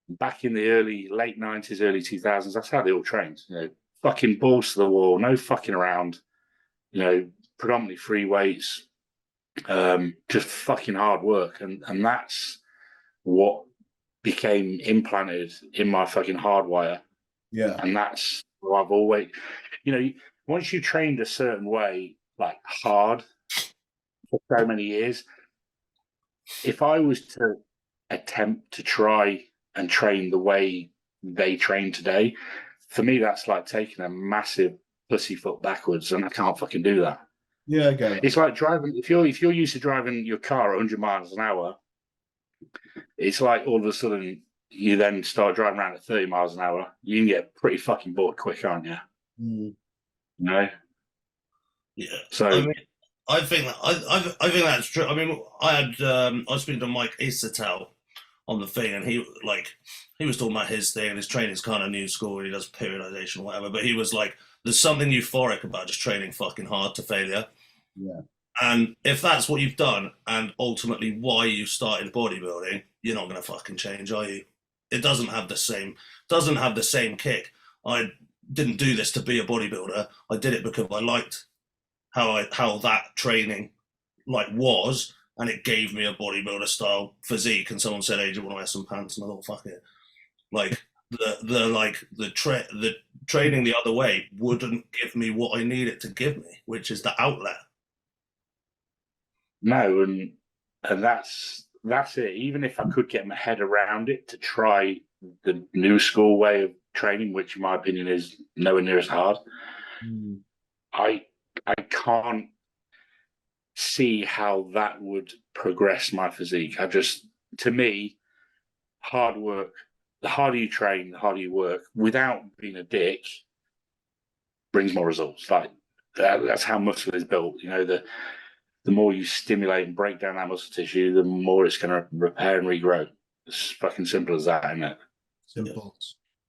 S3: back in the late 90s, early 2000s, that's how they all trained. Fucking balls to the wall, no fucking around. Predominantly free weights. Just fucking hard work, and that's what became implanted in my fucking hardwire. Yeah, and that's what I've always, once you trained a certain way, like hard for so many years, if I was to attempt to try and train the way they train today, for me that's like taking a massive pussyfoot backwards, and I can't fucking do that. Yeah, I get it. It's like driving. If you're used to driving your car at 100 miles an hour, it's like all of a sudden you then start driving around at 30 miles an hour. You can get pretty fucking bored quick, aren't you?
S2: Yeah.
S3: So
S2: I think that's true. I mean, I was speaking to Mike Isatel on the thing, and he was talking about his thing, and his training's kind of new school, and he does periodization or whatever. But he was like, "There's something euphoric about just training fucking hard to failure."
S1: Yeah.
S2: And if that's what you've done, and ultimately why you started bodybuilding, you're not gonna fucking change, are you? It doesn't have the same kick. I didn't do this to be a bodybuilder. I did it because I liked how that training like was, and it gave me a bodybuilder style physique. And someone said, "Hey, do you want to wear some pants?" And I thought, "Fuck it." Like the training the other way wouldn't give me what I need it to give me, which is the outlet.
S3: No, and that's it. Even if I could get my head around it to try the new school way of training, which in my opinion is nowhere near as hard, I can't see how that would progress my physique. To me, hard work, the harder you train, the harder you work, without being a dick, brings more results. Like that's how muscle is built. You know, the more you stimulate and break down that muscle tissue, the more it's going to repair and regrow. It's fucking simple as that, isn't it?
S1: Simple.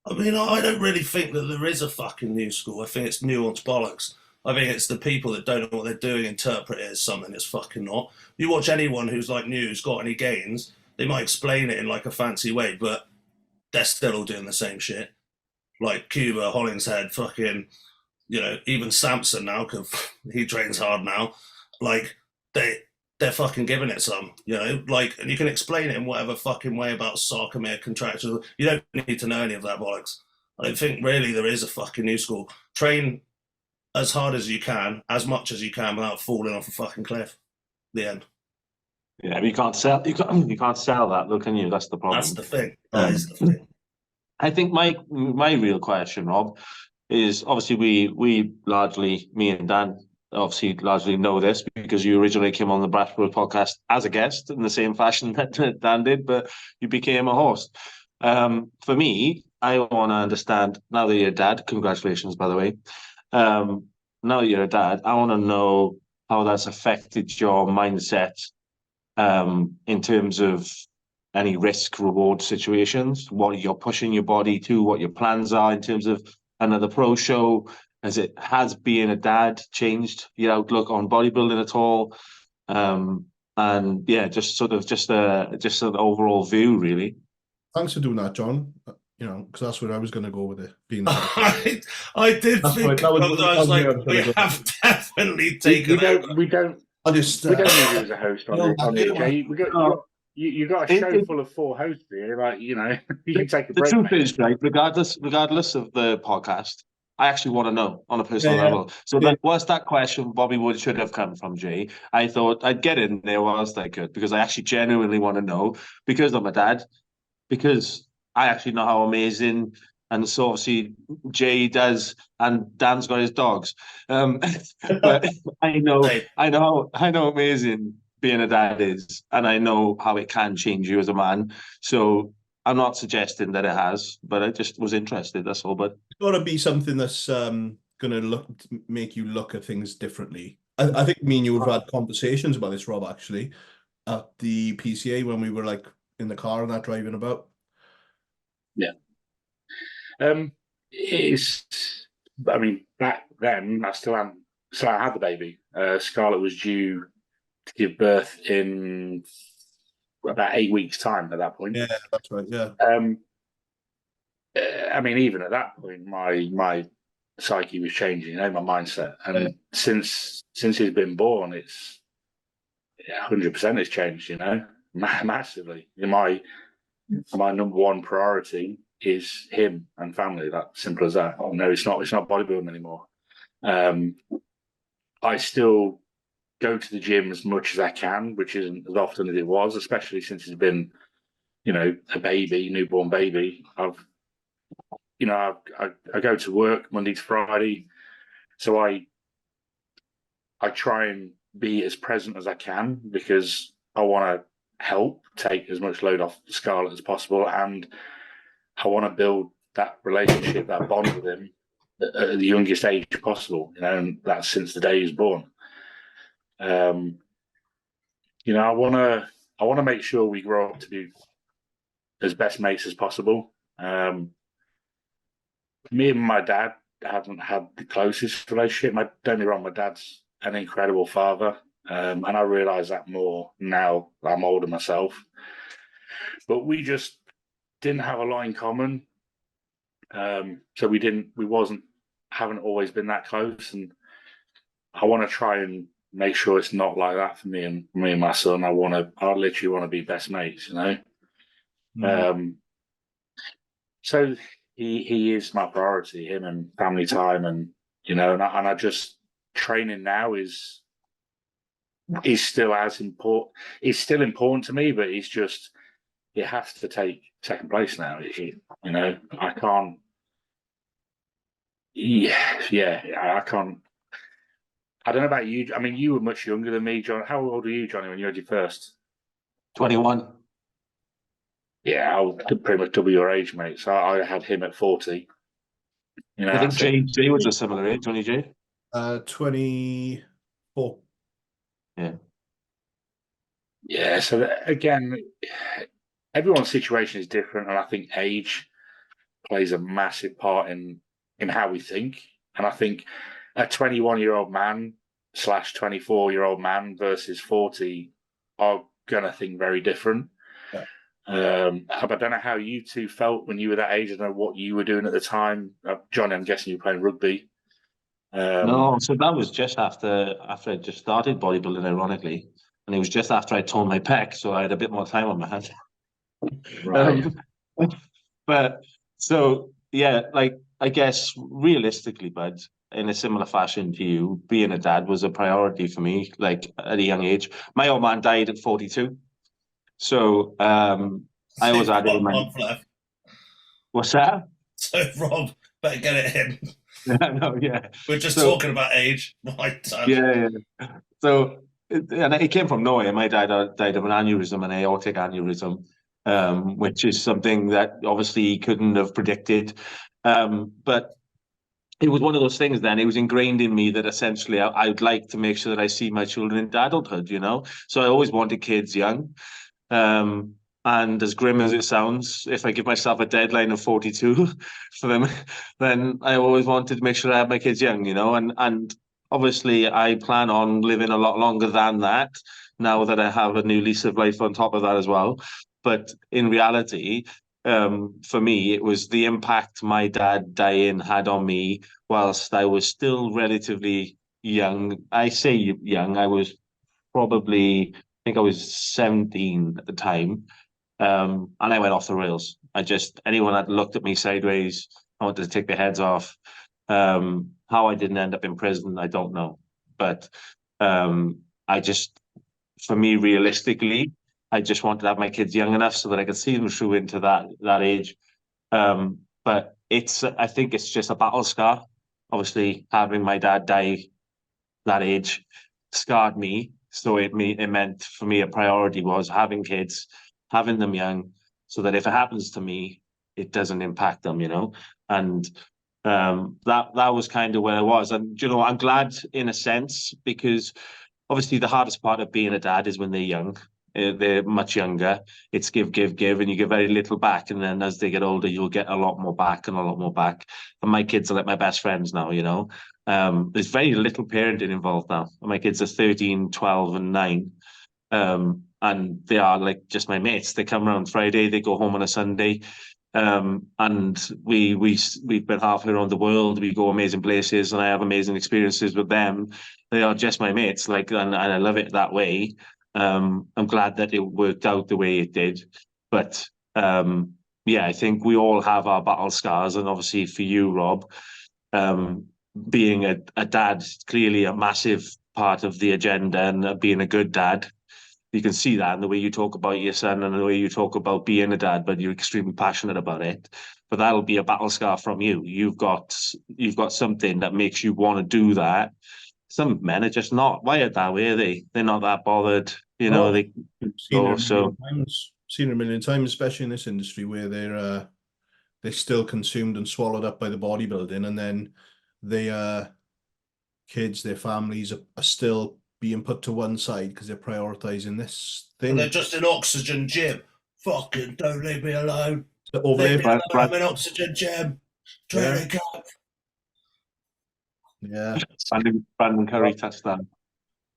S2: I mean, I don't really think that there is a fucking new school. I think it's nuanced bollocks. I think it's the people that don't know what they're doing interpret it as something that's fucking not. You watch anyone who's like new, who's got any gains, they might explain it in like a fancy way, but they're still all doing the same shit. Like Cuba, Hollingshead, fucking, you know, even Samson now, because he trains hard now. Like, they're fucking giving it some, you know, like, and you can explain it in whatever fucking way about sarcomere contractions. You don't need to know any of that bollocks. I don't think really there is a fucking new school. Train as hard as you can, as much as you can, without falling off a fucking cliff. The end.
S4: Yeah, but you can't sell that, though, can you? That's the problem.
S2: That's the thing. That is the thing.
S4: I think my real question, Rob, is obviously we largely, me and Dan, obviously largely know this because you originally came on the Bradford podcast as a guest in the same fashion that Dan did, but you became a host. For me, I want to understand, now that you're a dad, congratulations, by the way. Now that you're a dad, I want to know how that's affected your mindset in terms of any risk reward situations, what you're pushing your body to, what your plans are in terms of another pro show. Has being a dad changed your outlook on bodybuilding at all? And yeah, just an overall view, really.
S1: Thanks for doing that, John. You know, because that's where I was going to go with it. Being
S2: I did think I was like, we have definitely taken over.
S3: We don't need you as a host on here, Jay. You got a show full of 4 hosts here. Like, you know, you can take a break.
S4: The truth is, right, regardless of the podcast, I actually want to know on a personal level. So that was that question Bobby Wood should have come from, Jay. I thought I'd get in there whilst I could, because I actually genuinely want to know, because I'm a dad, because I actually know how amazing, and so obviously Jay does, and Dan's got his dogs. But I know how amazing being a dad is, and I know how it can change you as a man. So I'm not suggesting that it has, but I just was interested. That's all. But
S1: it's got to be something that's going to make you look at things differently. I think me and you have had conversations about this, Rob, actually, at the PCA when we were like in the car and that driving about.
S3: Yeah. I mean, back then I had the baby. Scarlett was due to give birth in about 8 weeks' time at that point.
S1: Yeah, that's right. Yeah.
S3: I mean, even at that point, my psyche was changing, you know, my mindset. And since he's been born, it's 100% has changed, you know, massively. My number one priority is him and family. That simple as that. No, it's not bodybuilding anymore. I still go to the gym as much as I can, which isn't as often as it was, especially since he's been, you know, a newborn baby. I go to work Monday to Friday, so I try and be as present as I can, because I want to help take as much load off Scarlett as possible, and I want to build that relationship, that bond with him at the youngest age possible, you know, and that's since the day he was born. You know, I want to make sure we grow up to be as best mates as possible. Me and my dad haven't had the closest relationship. Don't get me wrong, my dad's an incredible father, and I realise that more now that I'm older myself. But we just didn't have a lot in common, so haven't always been that close. And I want to try and make sure it's not like that for me and my son. I literally want to be best mates, you know. So he is my priority, him and family time, and you know, and I just training now is still as important. It's still important to me, but it has to take second place now. You know, I can't. Yeah, I can't. I don't know about you. I mean, you were much younger than me, John. How old were you, Johnny, when you had your first?
S4: 21.
S3: Yeah, I was pretty much double your age, mate. So I had him at 40. You know,
S4: I think Jay was a similar age, wasn't he, Jay?
S1: 24.
S4: Yeah.
S3: Yeah, so again, everyone's situation is different, and I think age plays a massive part in how we think. And I think a 21-year-old man / 24-year-old man versus 40 are gonna think very different.
S1: Yeah.
S3: I don't know how you two felt when you were that age. I don't know what you were doing at the time. Johnny, I'm guessing you were playing rugby.
S4: No, so that was just after I just started bodybuilding, ironically, and it was just after I torn my pec, so I had a bit more time on my hands.
S3: Right.
S4: But so yeah, like I guess realistically, bud, in a similar fashion to you, being a dad was a priority for me, like at a young age. My old man died at 42. So I always had it in my... What's that?
S2: So Rob, better get it in.
S4: No, yeah.
S2: We're just talking about age.
S4: Yeah. So it came from nowhere. My dad died of an aneurysm, an aortic aneurysm, which is something that obviously he couldn't have predicted. But it was one of those things then, it was ingrained in me that essentially I would like to make sure that I see my children into adulthood, you know? So I always wanted kids young. And as grim as it sounds, if I give myself a deadline of 42 for them, then I always wanted to make sure I had my kids young, you know? And obviously I plan on living a lot longer than that now that I have a new lease of life on top of that as well. But in reality, for me, it was the impact my dad dying had on me whilst I was still relatively young. I say young, I was probably, I think I was 17 at the time. And I went off the rails. Anyone that looked at me sideways, I wanted to take their heads off. How I didn't end up in prison, I don't know. But for me, realistically, I just wanted to have my kids young enough so that I could see them through into that age. But I think it's just a battle scar. Obviously, having my dad die that age scarred me. So it meant for me a priority was having kids, having them young, so that if it happens to me, it doesn't impact them, you know. And that was kind of where I was. And you know, I'm glad in a sense, because obviously the hardest part of being a dad is when they're young. They're much younger. It's give, and you get very little back. And then as they get older, you'll get a lot more back and a lot more back. And my kids are like my best friends now, you know. There's very little parenting involved now. My kids are 13, 12, and 9. And they are like just my mates. They come around Friday, they go home on a Sunday. And we've been halfway around the world. We go amazing places, and I have amazing experiences with them. They are just my mates, and I love it that way. I'm glad that it worked out the way it did. But yeah, I think we all have our battle scars, and obviously for you, Rob, being a dad, clearly a massive part of the agenda, and being a good dad. You can see that in the way you talk about your son and the way you talk about being a dad, but you're extremely passionate about it. But that'll be a battle scar from you. You've got something that makes you want to do that. Some men are just not wired that way, are they? They're not that bothered, you know.
S1: Seen it a million times, especially in this industry where they're still consumed and swallowed up by the bodybuilding, and then their kids, their families are still being put to one side because they're prioritizing this thing.
S2: And they're just in oxygen gym fucking don't leave me alone.
S1: Over
S2: Leave me
S1: there.
S2: alone. I'm an oxygen gem. Training camp.
S1: Yeah.
S4: Brandon Curry touchdown.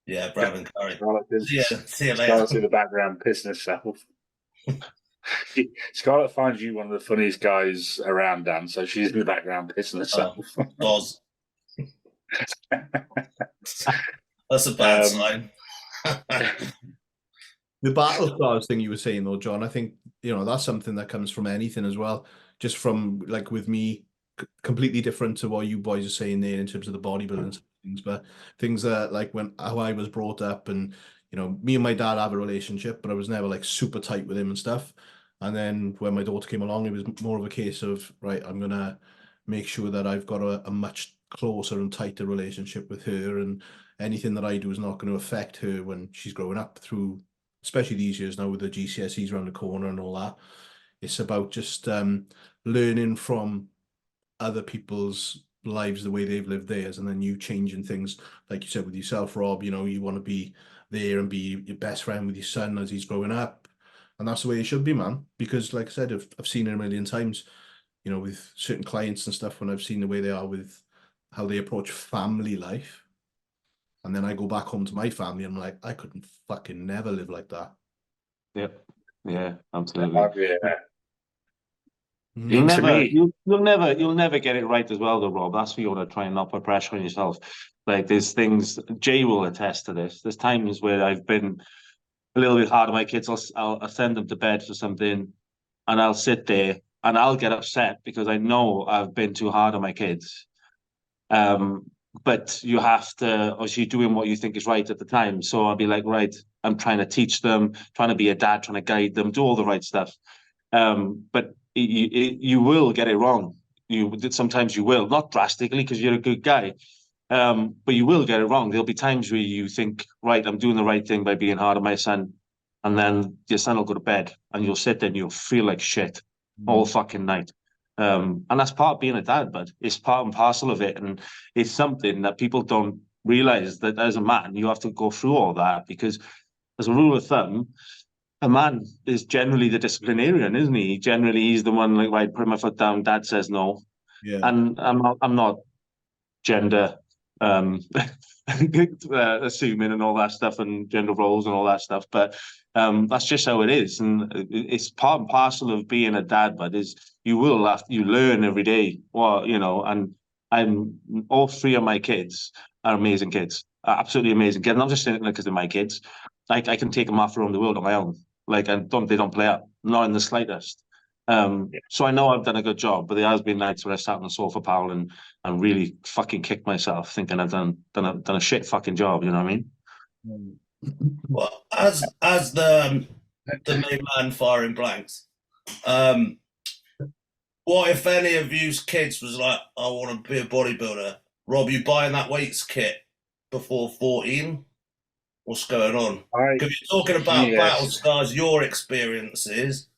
S2: Yeah, Brandon Curry.
S3: Scarlett
S2: See you later.
S3: Scarlett's in the background pissing herself. Scarlett finds you one of the funniest guys around, Dan, so she's in the background pissing herself.
S2: Boz. That's a bad sign.
S1: The battle scars thing you were saying though, John, I think, that's something that comes from anything as well. Just from, like, with me, completely different to what you boys are saying there in terms of the bodybuilding things, but things that, like, how I was brought up, and, me and my dad have a relationship, but I was never, like, super tight with him and stuff. And then when my daughter came along, it was more of a case of, right, I'm going to make sure that I've got a much closer and tighter relationship with her, and anything that I do is not going to affect her when she's growing up through, especially these years now with the GCSEs around the corner and all that. It's about just learning from other people's lives, the way they've lived theirs, and then you changing things, like you said with yourself, Rob. You want to be there and be your best friend with your son as he's growing up, and that's the way it should be, man. Because, like I said, I've seen it a million times, with certain clients and stuff, when I've seen the way they are with how they approach family life. And then I go back home to my family and I'm like, I couldn't fucking never live like that.
S4: Yep. Yeah, absolutely.
S3: Yeah.
S4: You'll never get it right as well, though, Rob. That's why you want to try and not put pressure on yourself. Like, there's things, Jay will attest to this. There's times where I've been a little bit hard on my kids. I'll send them to bed for something, and I'll sit there and I'll get upset because I know I've been too hard on my kids. But you have to, obviously, doing what you think is right at the time. So I'll be like, right, I'm trying to teach them, trying to be a dad, trying to guide them, do all the right stuff. But you will get it wrong. Sometimes you will, not drastically because you're a good guy, but you will get it wrong. There'll be times where you think, right, I'm doing the right thing by being hard on my son, and then your son will go to bed, and you'll sit there and you'll feel like shit all fucking night. And that's part of being a dad, but it's part and parcel of it, and it's something that people don't realize, that as a man you have to go through all that, because as a rule of thumb, a man is generally the disciplinarian, isn't he? Generally, he's the one, like, right, put my foot down, dad says no.
S1: Yeah.
S4: And I'm not gender assuming and all that stuff, and gender roles and all that stuff, but that's just how it is, and it's part and parcel of being a dad. But you learn every day. Well, and all three of my kids are amazing kids, absolutely amazing kids. And I'm just saying it because they're my kids. I can take them off around the world on my own. Like, they don't play up, not in the slightest. So I know I've done a good job, but there has been nights where I sat on the sofa, pal, and really fucking kicked myself, thinking I've done a shit fucking job. You know what I mean?
S2: Well, as the main man firing blanks, what if any of you's kids was like, I want to be a bodybuilder? Rob, you buying that weights kit before 14? What's going on? Because you're talking about battle scars, your experiences.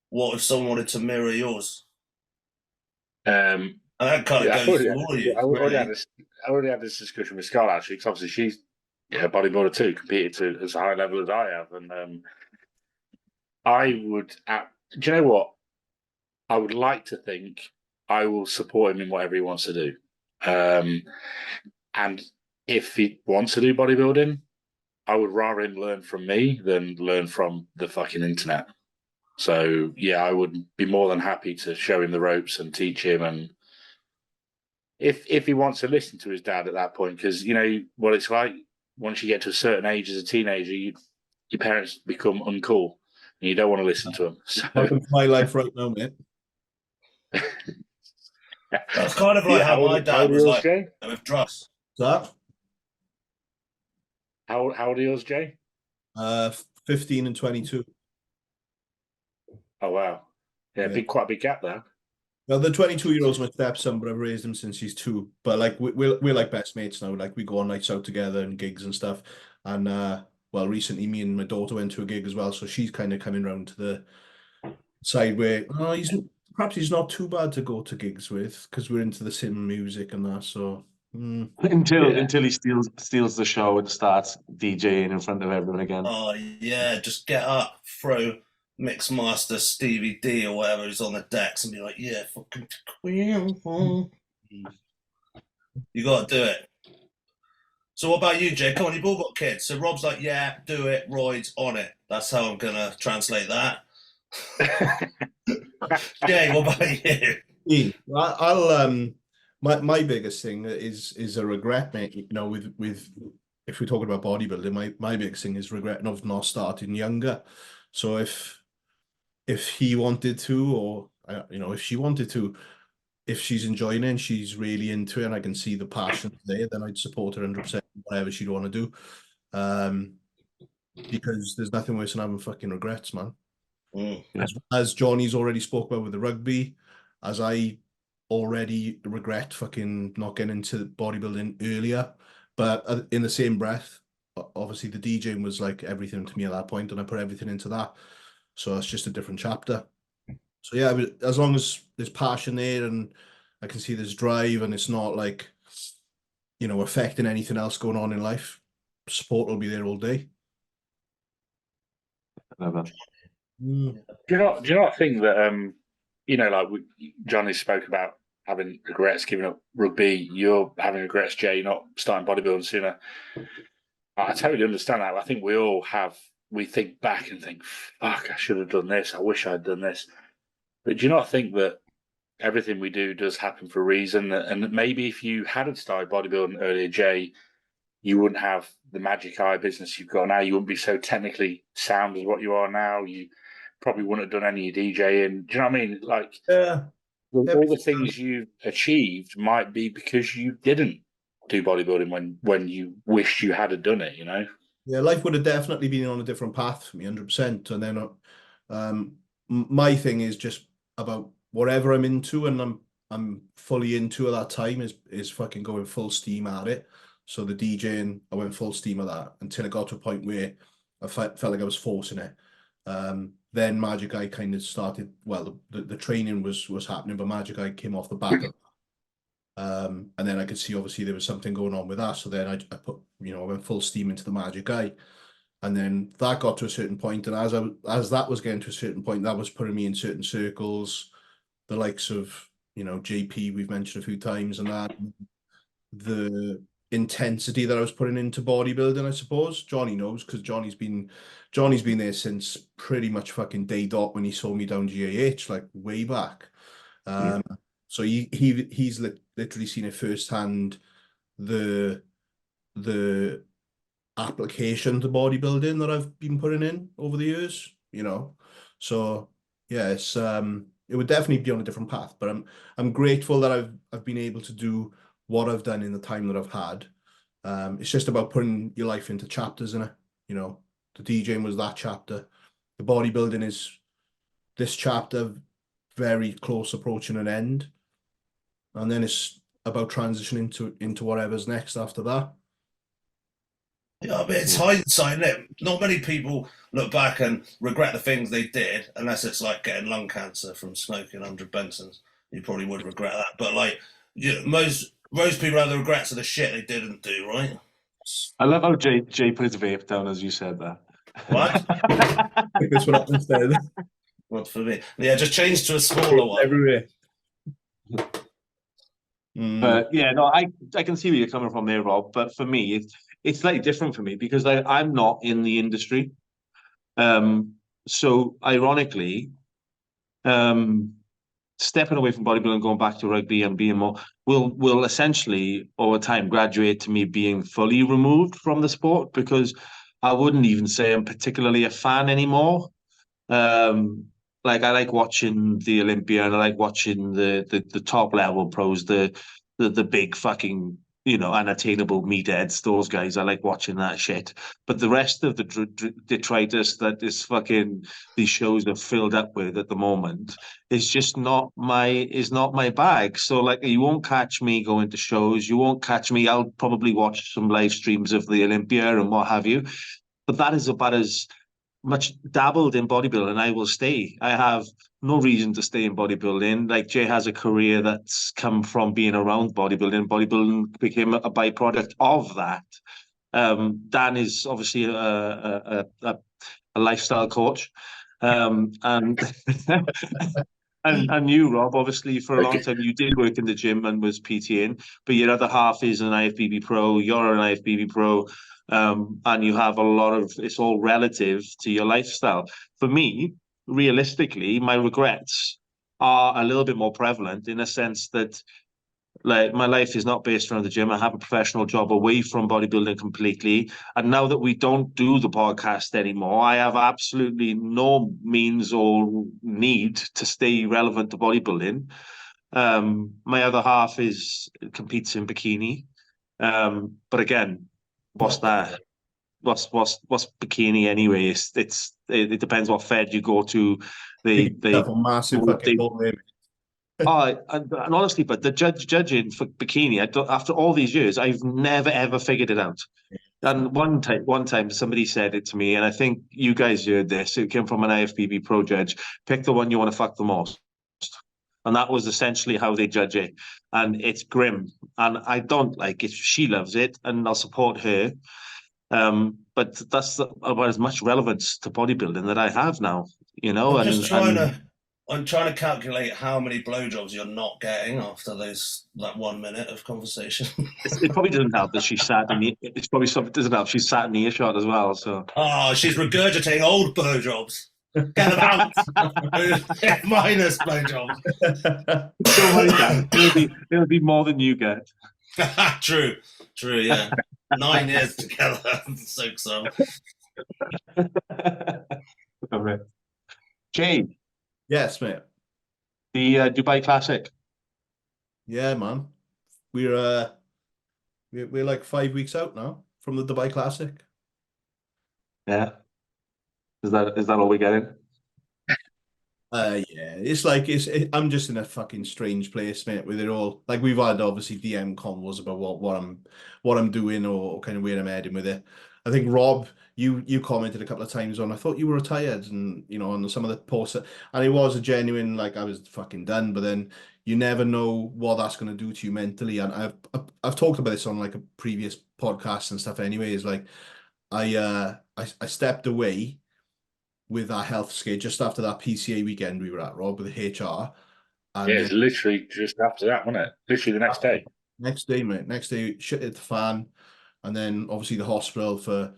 S2: What if someone wanted to mirror yours? And that kind of goes to all of you.
S3: I already had this discussion with Scarlett, actually, because obviously she's a bodybuilder too, competed to as high level as I have, and I would. Do you know what? I would like to think I will support him in whatever he wants to do, and if he wants to do bodybuilding, I would rather him learn from me than learn from the fucking internet. So yeah, I would be more than happy to show him the ropes and teach him, and if he wants to listen to his dad at that point, because you know what it's like once you get to a certain age as a teenager, your parents become uncool and you don't want to listen to them. So
S1: welcome to my life right now, mate.
S2: That's kind of like how my dad was like with drugs.
S1: That?
S3: How old are yours, Jay?
S1: 15 and 22.
S3: Oh wow, yeah. Quite a big gap there.
S1: Well, the 22-year-old's my stepson, but I've raised him since he's 2. But like we're like best mates now. Like, we go on nights out together and gigs and stuff. And well, recently me and my daughter went to a gig as well, so she's kind of coming around to the side where he's not too bad to go to gigs with, because we're into the same music and that. So
S4: until he steals the show and starts DJing in front of everyone again.
S2: Oh yeah, just get up, throw Mixmaster Stevie D or whatever who's on the decks and be like, yeah, fucking queen. You got to do it. So what about you, Jay? Come on, you've all got kids. So Rob's like, yeah, do it. Royd's on it. That's how I'm going to translate that. Jay, what about you?
S1: Ian, I'll my biggest thing is a regret, mate. You know, with if we're talking about bodybuilding, my biggest thing is regretting of not starting younger. So if he wanted to, or you know, if she wanted to, if she's enjoying it and she's really into it, and I can see the passion there, then I'd support her 100% whatever she'd want to do. Because there's nothing worse than having fucking regrets, man. As Johnny's already spoke about with the rugby, as I already regret fucking not getting into bodybuilding earlier, but in the same breath, obviously the DJing was like everything to me at that point, and I put everything into that. So it's just a different chapter. So yeah, as long as there's passion there and I can see there's drive and it's not like, you know, affecting anything else going on in life, support will be there all day.
S4: Clever.
S3: Do you not think that you know, like Johnny spoke about having regrets giving up rugby, you're having regrets, Jay, not starting bodybuilding sooner. I totally understand that. I think we all have. We think back and think, "Fuck, I should have done this. I wish I'd done this." But do you not think that everything we do does happen for a reason? And maybe if you hadn't started bodybuilding earlier, Jay, you wouldn't have the magic eye business you've got now. You wouldn't be so technically sound as what you are now. You probably wouldn't have done any DJing. Do you know what I mean? Like, all the things you've achieved might be because you didn't do bodybuilding when you wished you had done it, you know?
S1: Yeah, life would have definitely been on a different path for me, 100%. And then my thing is just about whatever I'm into and I'm fully into at that time is fucking going full steam at it. So the DJing, I went full steam at that until it got to a point where I felt like I was forcing it. Then Magic Eye kind of started, well, the training was happening, but Magic Eye came off the back of and then I could see obviously there was something going on with that. So then I put, you know, I went full steam into the Magic Eye. And then that got to a certain point, and as that was getting to a certain point, that was putting me in certain circles, the likes of, you know, JP we've mentioned a few times, and that the intensity that I was putting into bodybuilding, I suppose. Johnny knows because Johnny's been there since pretty much fucking day dot when he saw me down GAH, like way back. So he's literally seen it firsthand, the application to bodybuilding that I've been putting in over the years, you know. So yeah, it's it would definitely be on a different path, but I'm grateful that I've been able to do what I've done in the time that I've had. It's just about putting your life into chapters, innit? You know, the DJing was that chapter. The bodybuilding is this chapter, very close approaching an end. And then it's about transitioning into whatever's next after that.
S2: Yeah, I mean, it's hindsight, isn't it? Not many people look back and regret the things they did, unless it's like getting lung cancer from smoking 100 Bensons. You probably would regret that. But like, you know, most people have the regrets of the shit they didn't do, right?
S4: I love how Jay put his vape down as you said that.
S2: What?
S1: This one up instead.
S2: Not for me. Yeah, just change to a smaller one.
S1: Everywhere.
S4: But yeah, no, I can see where you're coming from there, Rob. But for me, it's slightly different for me because I'm not in the industry. So ironically, stepping away from bodybuilding, going back to rugby and being more will essentially over time graduate to me being fully removed from the sport because I wouldn't even say I'm particularly a fan anymore. Like I like watching the Olympia and I like watching the top level pros, the big fucking, you know, unattainable meatheads, those guys. I like watching that shit. But the rest of the detritus that is fucking these shows are filled up with at the moment is just not my bag. So like you won't catch me going to shows. You won't catch me. I'll probably watch some live streams of the Olympia and what have you. But that is about as much dabbled in bodybuilding and I will stay. I have no reason to stay in bodybuilding. Like Jay has a career that's come from being around bodybuilding. Bodybuilding became a byproduct of that. Dan is obviously a lifestyle coach. And and you, Rob, obviously for a long
S3: Okay.
S4: time you did work in the gym and was PTing, but your other half is an IFBB pro. You're an IFBB pro, and you have a lot of. It's all relative to your lifestyle. For me, realistically, my regrets are a little bit more prevalent in a sense that like my life is not based around the gym. I have a professional job away from bodybuilding completely. And now that we don't do the podcast anymore, I have absolutely no means or need to stay relevant to bodybuilding. My other half is competes in bikini. But again, what's that? What's bikini anyway? It depends what fed you go to.
S1: Have a massive fucking
S4: They
S1: ball there.
S4: Oh, and honestly, but the judging for bikini, after all these years, I've never ever figured it out. And one time, somebody said it to me, and I think you guys heard this. It came from an IFBB pro judge. Pick the one you want to fuck the most, and that was essentially how they judge it. And it's grim, and I don't like it. She loves it, and I'll support her. But that's about as much relevance to bodybuilding that I have now, you know.
S2: I'm just I'm trying to calculate how many blowjobs you're not getting after that 1 minute of conversation.
S4: It probably doesn't help that she sat in the. It's probably something doesn't help. She's sat in the earshot as well. So.
S2: Oh, she's regurgitating old blowjobs. Get them out. Minus blowjobs.
S4: Don't worry, Dan. It'll be more than you get.
S2: True. Yeah. 9 years together. Soak some.
S4: Jay,
S1: Yes, mate.
S4: the Dubai Classic.
S1: Yeah, man. We're like 5 weeks out now from the Dubai Classic.
S4: Yeah. Is that all we're getting?
S1: Yeah, it's like I'm just in a fucking strange place, mate, with it all. Like we've had obviously DM convos about what I'm doing or kind of where I'm heading with it. I think Rob, you commented a couple of times on I thought you were retired and on some of the posts, and it was a genuine like I was fucking done, but then you never know what that's going to do to you mentally. And I've talked about this on like a previous podcast and stuff anyways. Like I stepped away with our health scare just after that PCA weekend we were at, Rob, with the HR. And
S3: Yeah, it's literally just after that, wasn't it? Literally the next day.
S1: Next day, mate. Next day, shit hit the fan. And then obviously the hospital for,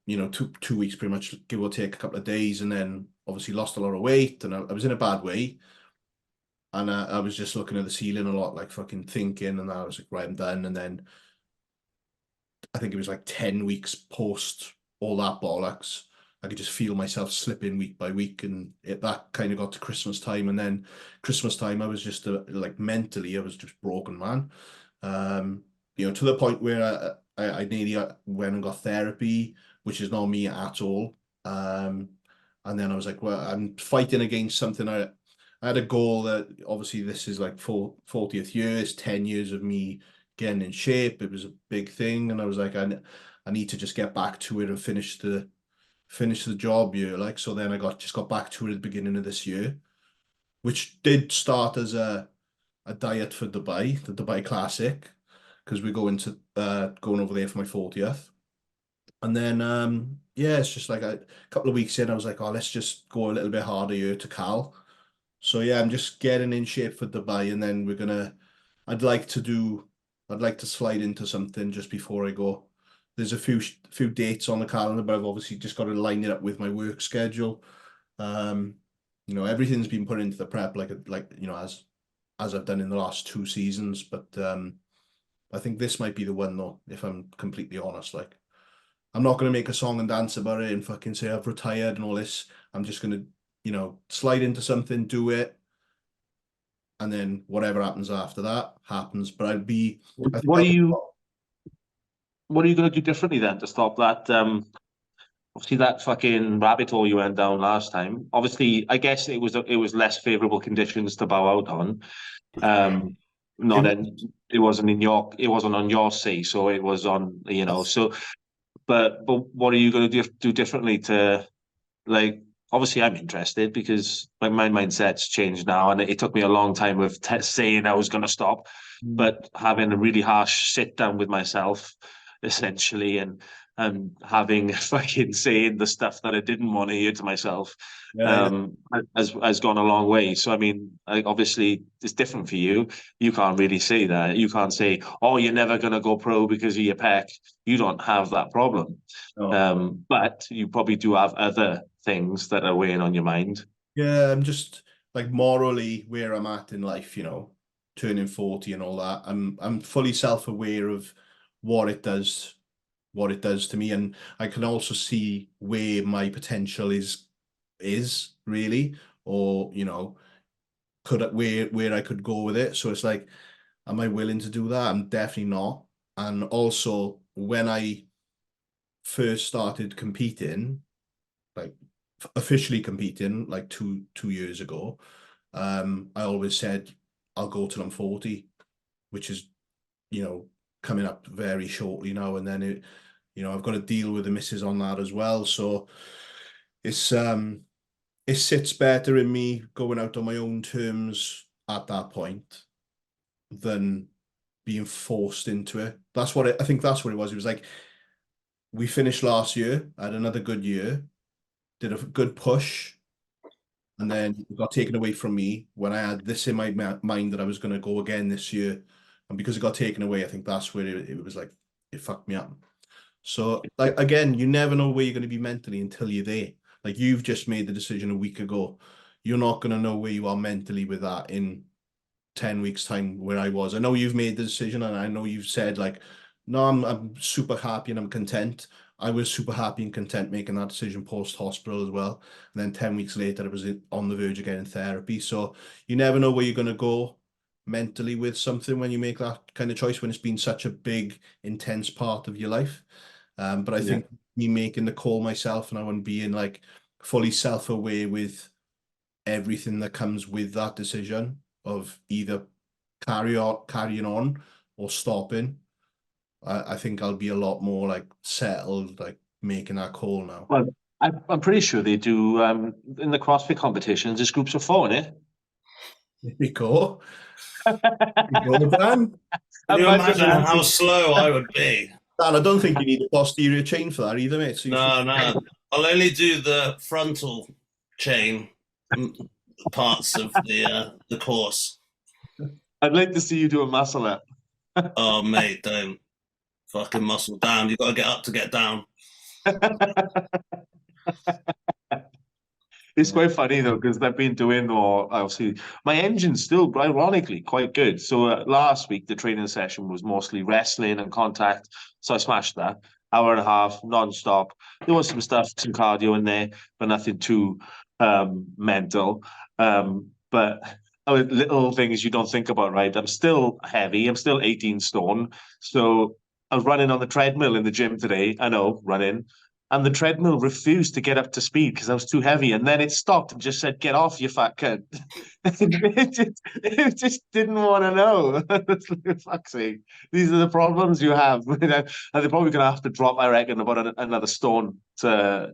S1: 2 weeks pretty much, give or take a couple of days. And then obviously lost a lot of weight. And I was in a bad way. And I was just looking at the ceiling a lot, like fucking thinking. And I was like, right, I'm done. And then I think it was like 10 weeks post all that bollocks. I could just feel myself slipping week by week, and that kind of got to Christmas time, and then Christmas time I was just like mentally I was just broken, man. To the point where I nearly went and got therapy, which is not me at all. And then I was like, well, I'm fighting against something. I had a goal that obviously this is like 40th year, it's 10 years of me getting in shape. It was a big thing, and I was like, I need to just get back to it and finish the job year, like. So then I just got back to it at the beginning of this year, which did start as a diet for Dubai, the Dubai Classic, because we're going over there for my 40th. And then it's just like a couple of weeks in I was like, oh, let's just go a little bit harder here to Cal. So yeah, I'm just getting in shape for Dubai, and then I'd like to slide into something just before I go. There's a few dates on the calendar, but I've obviously just got to line it up with my work schedule. Everything's been put into the prep like as I've done in the last 2 seasons. But I think this might be the one though, if I'm completely honest. Like, I'm not going to make a song and dance about it and fucking say I've retired and all this. I'm just going to, slide into something, do it, and then whatever happens after that happens. But
S4: What are you going to do differently then to stop that? Obviously, that fucking rabbit hole you went down last time. Obviously, I guess it was less favourable conditions to bow out on. It wasn't on your say, so it was on So, but what are you going to do differently to, like? Obviously, I'm interested because my mindset's changed now, and it took me a long time of saying I was going to stop, but having a really harsh sit down with myself, essentially, and and having fucking saying the stuff that I didn't want to hear to myself has gone a long way. So, I mean, obviously it's different for you. You can't really say that. You can't say, oh, you're never going to go pro because of your pec. You don't have that problem.
S1: No.
S4: But you probably do have other things that are weighing on your mind.
S1: Yeah, I'm just like morally where I'm at in life, you know, turning 40 and all that. I'm fully self-aware of what it does to me, and I can also see where my potential is really, or you know, where I could go with it. So it's like, am I willing to do that? I'm definitely not. And also when I first started competing, like officially competing like two years ago, I always said I'll go till I'm 40, which is, you know, coming up very shortly now. And then it, you know, I've got to deal with the misses on that as well. So it's it sits better in me going out on my own terms at that point than being forced into it. That's what I think that's what it was. It was like we finished last year, I had another good year, did a good push, and then it got taken away from me when I had this in my mind that I was going to go again this year. And because it got taken away, I think that's where it was like, it fucked me up. So, like, again, you never know where you're going to be mentally until you're there. Like, you've just made the decision a week ago. You're not going to know where you are mentally with that in 10 weeks' time where I was. I know you've made the decision, and I know you've said, like, no, I'm super happy and I'm content. I was super happy and content making that decision post-hospital as well. And then 10 weeks later, I was on the verge of getting therapy. So you never know where you're going to go mentally with something when you make that kind of choice, when it's been such a big, intense part of your life. But I think me making the call myself, and I want being like fully self-aware with everything that comes with that decision of either carrying on or stopping, I think I'll be a lot more like settled, like making that call now.
S4: Well, I'm pretty sure they do in the CrossFit competitions. There's groups of 4 in it.
S1: There we go. There we go, Dan.
S2: Can you imagine how slow I would be?
S1: Dan, I don't think you need a posterior chain for that either, mate. So
S2: No. I'll only do the frontal chain parts of the course.
S4: I'd like to see you do a muscle up.
S2: Oh, mate, don't fucking muscle down. You've got to get up to get down.
S4: It's quite funny though, because I've been doing, or obviously my engine's still ironically quite good. So last week the training session was mostly wrestling and contact, so I smashed that. Hour and a half non-stop. There was some stuff, some cardio in there, but nothing too mental. But little things you don't think about, right? I'm still heavy. I'm still 18 stone. So I was running on the treadmill in the gym today. I know, running. And the treadmill refused to get up to speed because I was too heavy. And then it stopped and just said, "Get off, you fat cunt." it just didn't want to know. Fuck's sake. These are the problems you have. And they're probably going to have to drop, I reckon, about another stone to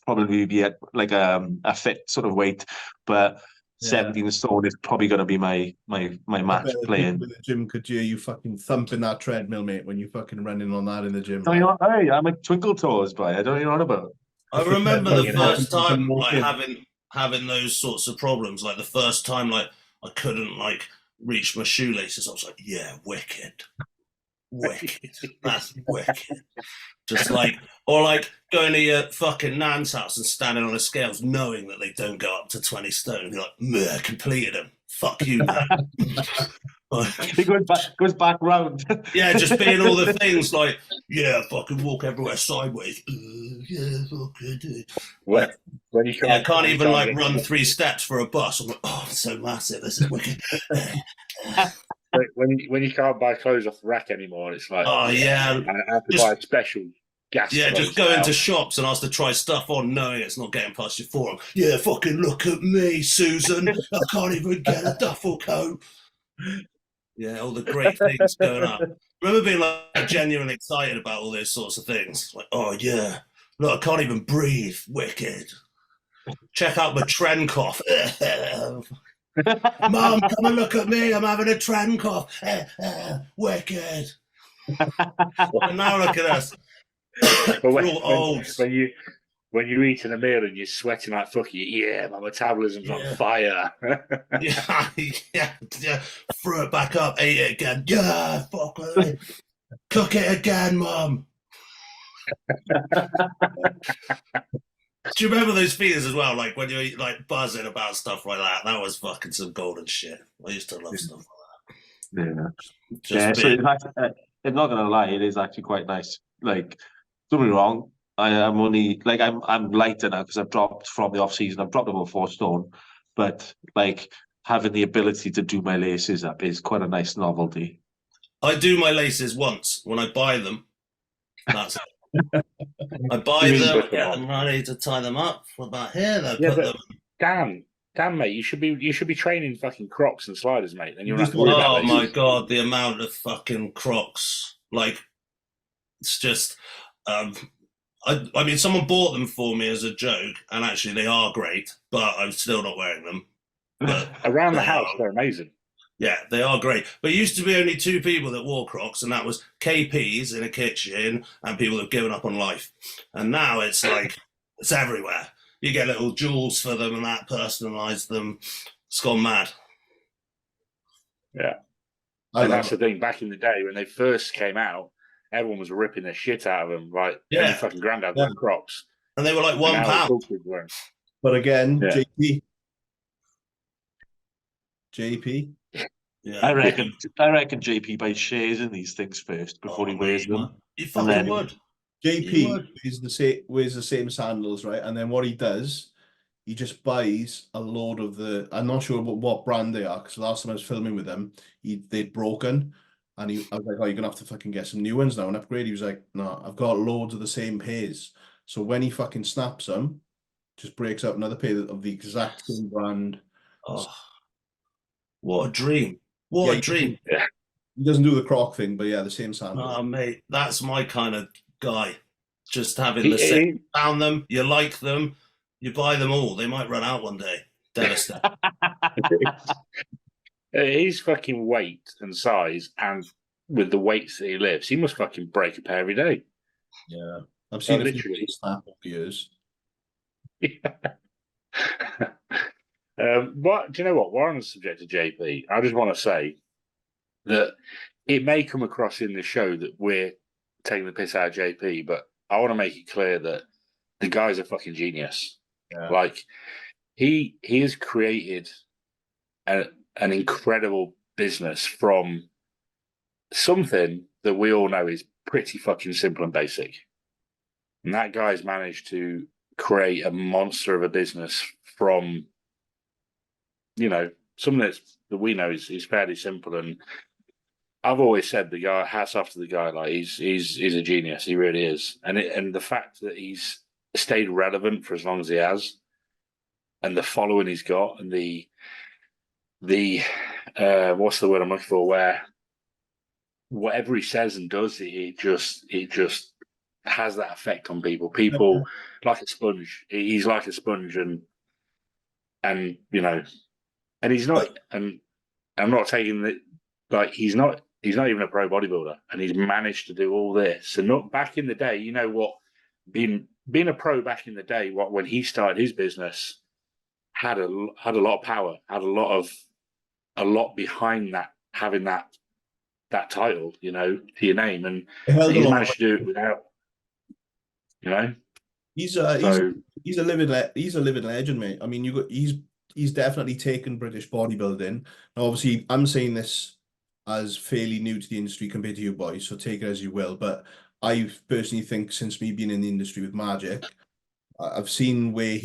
S4: probably be at like a fit sort of weight. But 17 stone is probably going to be my match playing.
S1: In the gym could you fucking thumping that treadmill, mate, when you fucking running on that in the gym.
S4: Hey, I'm a twinkle toes, boy. I don't know what about.
S2: I remember the first time like having those sorts of problems. Like the first time, like I couldn't like reach my shoelaces. I was like, yeah, wicked. That's wicked. Just like, or like going to your fucking nan's house and standing on the scales, knowing that they don't go up to 20 stone. And you're like, meh, completed them. Fuck you, man.
S4: He goes back round.
S2: Yeah, just being all the things like, yeah, fucking walk everywhere sideways. Yeah, fucking.
S3: When you
S2: I can't even like run 3 steps for a bus. I'm like, oh, I'm so massive. This is wicked.
S3: When you can't buy clothes off the rack anymore, it's like,
S2: oh yeah,
S3: I have to buy a special gas.
S2: Yeah, just go into shops and ask to try stuff on, knowing it's not getting past your forearm. Yeah, fucking look at me, Susan. I can't even get a duffel coat. Yeah, all the great things going up. I remember being like genuinely excited about all those sorts of things. Like, oh yeah, look, I can't even breathe. Wicked. Check out my tren cough. Mum, come and look at me. I'm having a tren cough. Wicked. And now look at us.
S3: But
S2: We're all old.
S3: when you're eating a meal and you're sweating like fuck you, yeah, my metabolism's on fire.
S2: Yeah, yeah. Throw it back up, ate it again. Yeah, fuck it. Cook it again, Mum. Do you remember those feelings as well? Like when you're like buzzing about stuff like that. That was fucking some golden shit. I used to love stuff like
S4: Yeah.
S2: that. Just
S4: So
S2: being,
S4: I'm not gonna lie, it is actually quite nice. Like, don't be wrong, I am only like I'm lighter now because I've dropped from the off season. I've dropped about 4 stone, but like having the ability to do my laces up is quite a nice novelty.
S2: I do my laces once when I buy them. That's it. I buy
S4: You mean
S2: them,
S3: put them
S2: get
S3: on?
S2: them ready to tie them up. What about here? They
S3: Yeah,
S2: put
S3: but
S2: them.
S3: damn, mate, you should be training fucking Crocs and sliders, mate. Then you don't
S1: Just
S3: have to worry about
S2: Oh
S3: laces.
S2: my god, the amount of fucking Crocs. Like, it's just. I mean, someone bought them for me as a joke, and actually they are great, but I'm still not wearing them. But
S3: Around the
S2: they
S3: house,
S2: are,
S3: they're amazing.
S2: yeah, they are great. But it used to be only 2 people that wore Crocs, and that was KPs in a kitchen and people who've given up on life. And now it's like, it's everywhere. You get little jewels for them and that, personalise them. It's gone mad.
S3: Yeah.
S1: I
S3: And
S1: love
S3: that's the thing. Back in the day when they first came out, everyone was ripping the shit out of them. Like every
S2: Yeah.
S3: fucking granddad
S1: Yeah.
S3: wearing Crocs.
S2: And they were like
S3: And
S2: £1.
S3: now it's all kids wearing.
S1: But again,
S3: Yeah.
S1: JP.
S2: Yeah.
S4: I reckon JP buys shares in these things first before he wears them.
S2: You fucking would. You
S1: JP
S2: would.
S1: wears the same sandals, right? And then what he does, he just buys a load of I'm not sure what brand they are, because last time I was filming with them, they'd broken. And I was like, oh, you're gonna have to fucking get some new ones now and upgrade. He was like, no, I've got loads of the same pairs. So when he fucking snaps them, just breaks out another pair of the exact same brand.
S2: Oh, what a dream. What
S1: Yeah,
S2: a dream.
S1: He doesn't do the Croc thing, but yeah, the same sandal.
S2: Oh, mate, that's my kind of guy. Just having the same. Found them, you like them, you buy them all. They might run out one day. Devastating.
S3: His fucking weight and size, and with the weights that he lifts, he must fucking break a pair every day.
S1: Yeah, I've seen
S3: literally
S1: snap over years.
S3: What do you know? What we're on the subject of JP. I just want to say that it may come across in the show that we're taking the piss out of JP, but I want to make it clear that the guy's a fucking genius.
S1: Yeah.
S3: Like he has created an incredible business from something that we all know is pretty fucking simple and basic. And that guy's managed to create a monster of a business from, something that we know is fairly simple. And I've always said the guy, hats off to the guy, like he's a genius. He really is. And the fact that he's stayed relevant for as long as he has, and the following he's got, and the what's the word I'm looking for, where whatever he says and does, it just has that effect on people. People like a sponge. He's like a sponge, and he's not. And I'm not taking it like he's not even a pro bodybuilder, and he's managed to do all this. And not back in the day, you know what? Being a pro back in the day, when he started his business, had a lot of power, had a lot behind that, having that title, to your name, and he's managed to do it without,
S1: He's a living legend, mate. I mean, he's definitely taken British bodybuilding. Now, obviously, I'm saying this as fairly new to the industry compared to you boys, so take it as you will. But I personally think since me being in the industry with Magic, I've seen where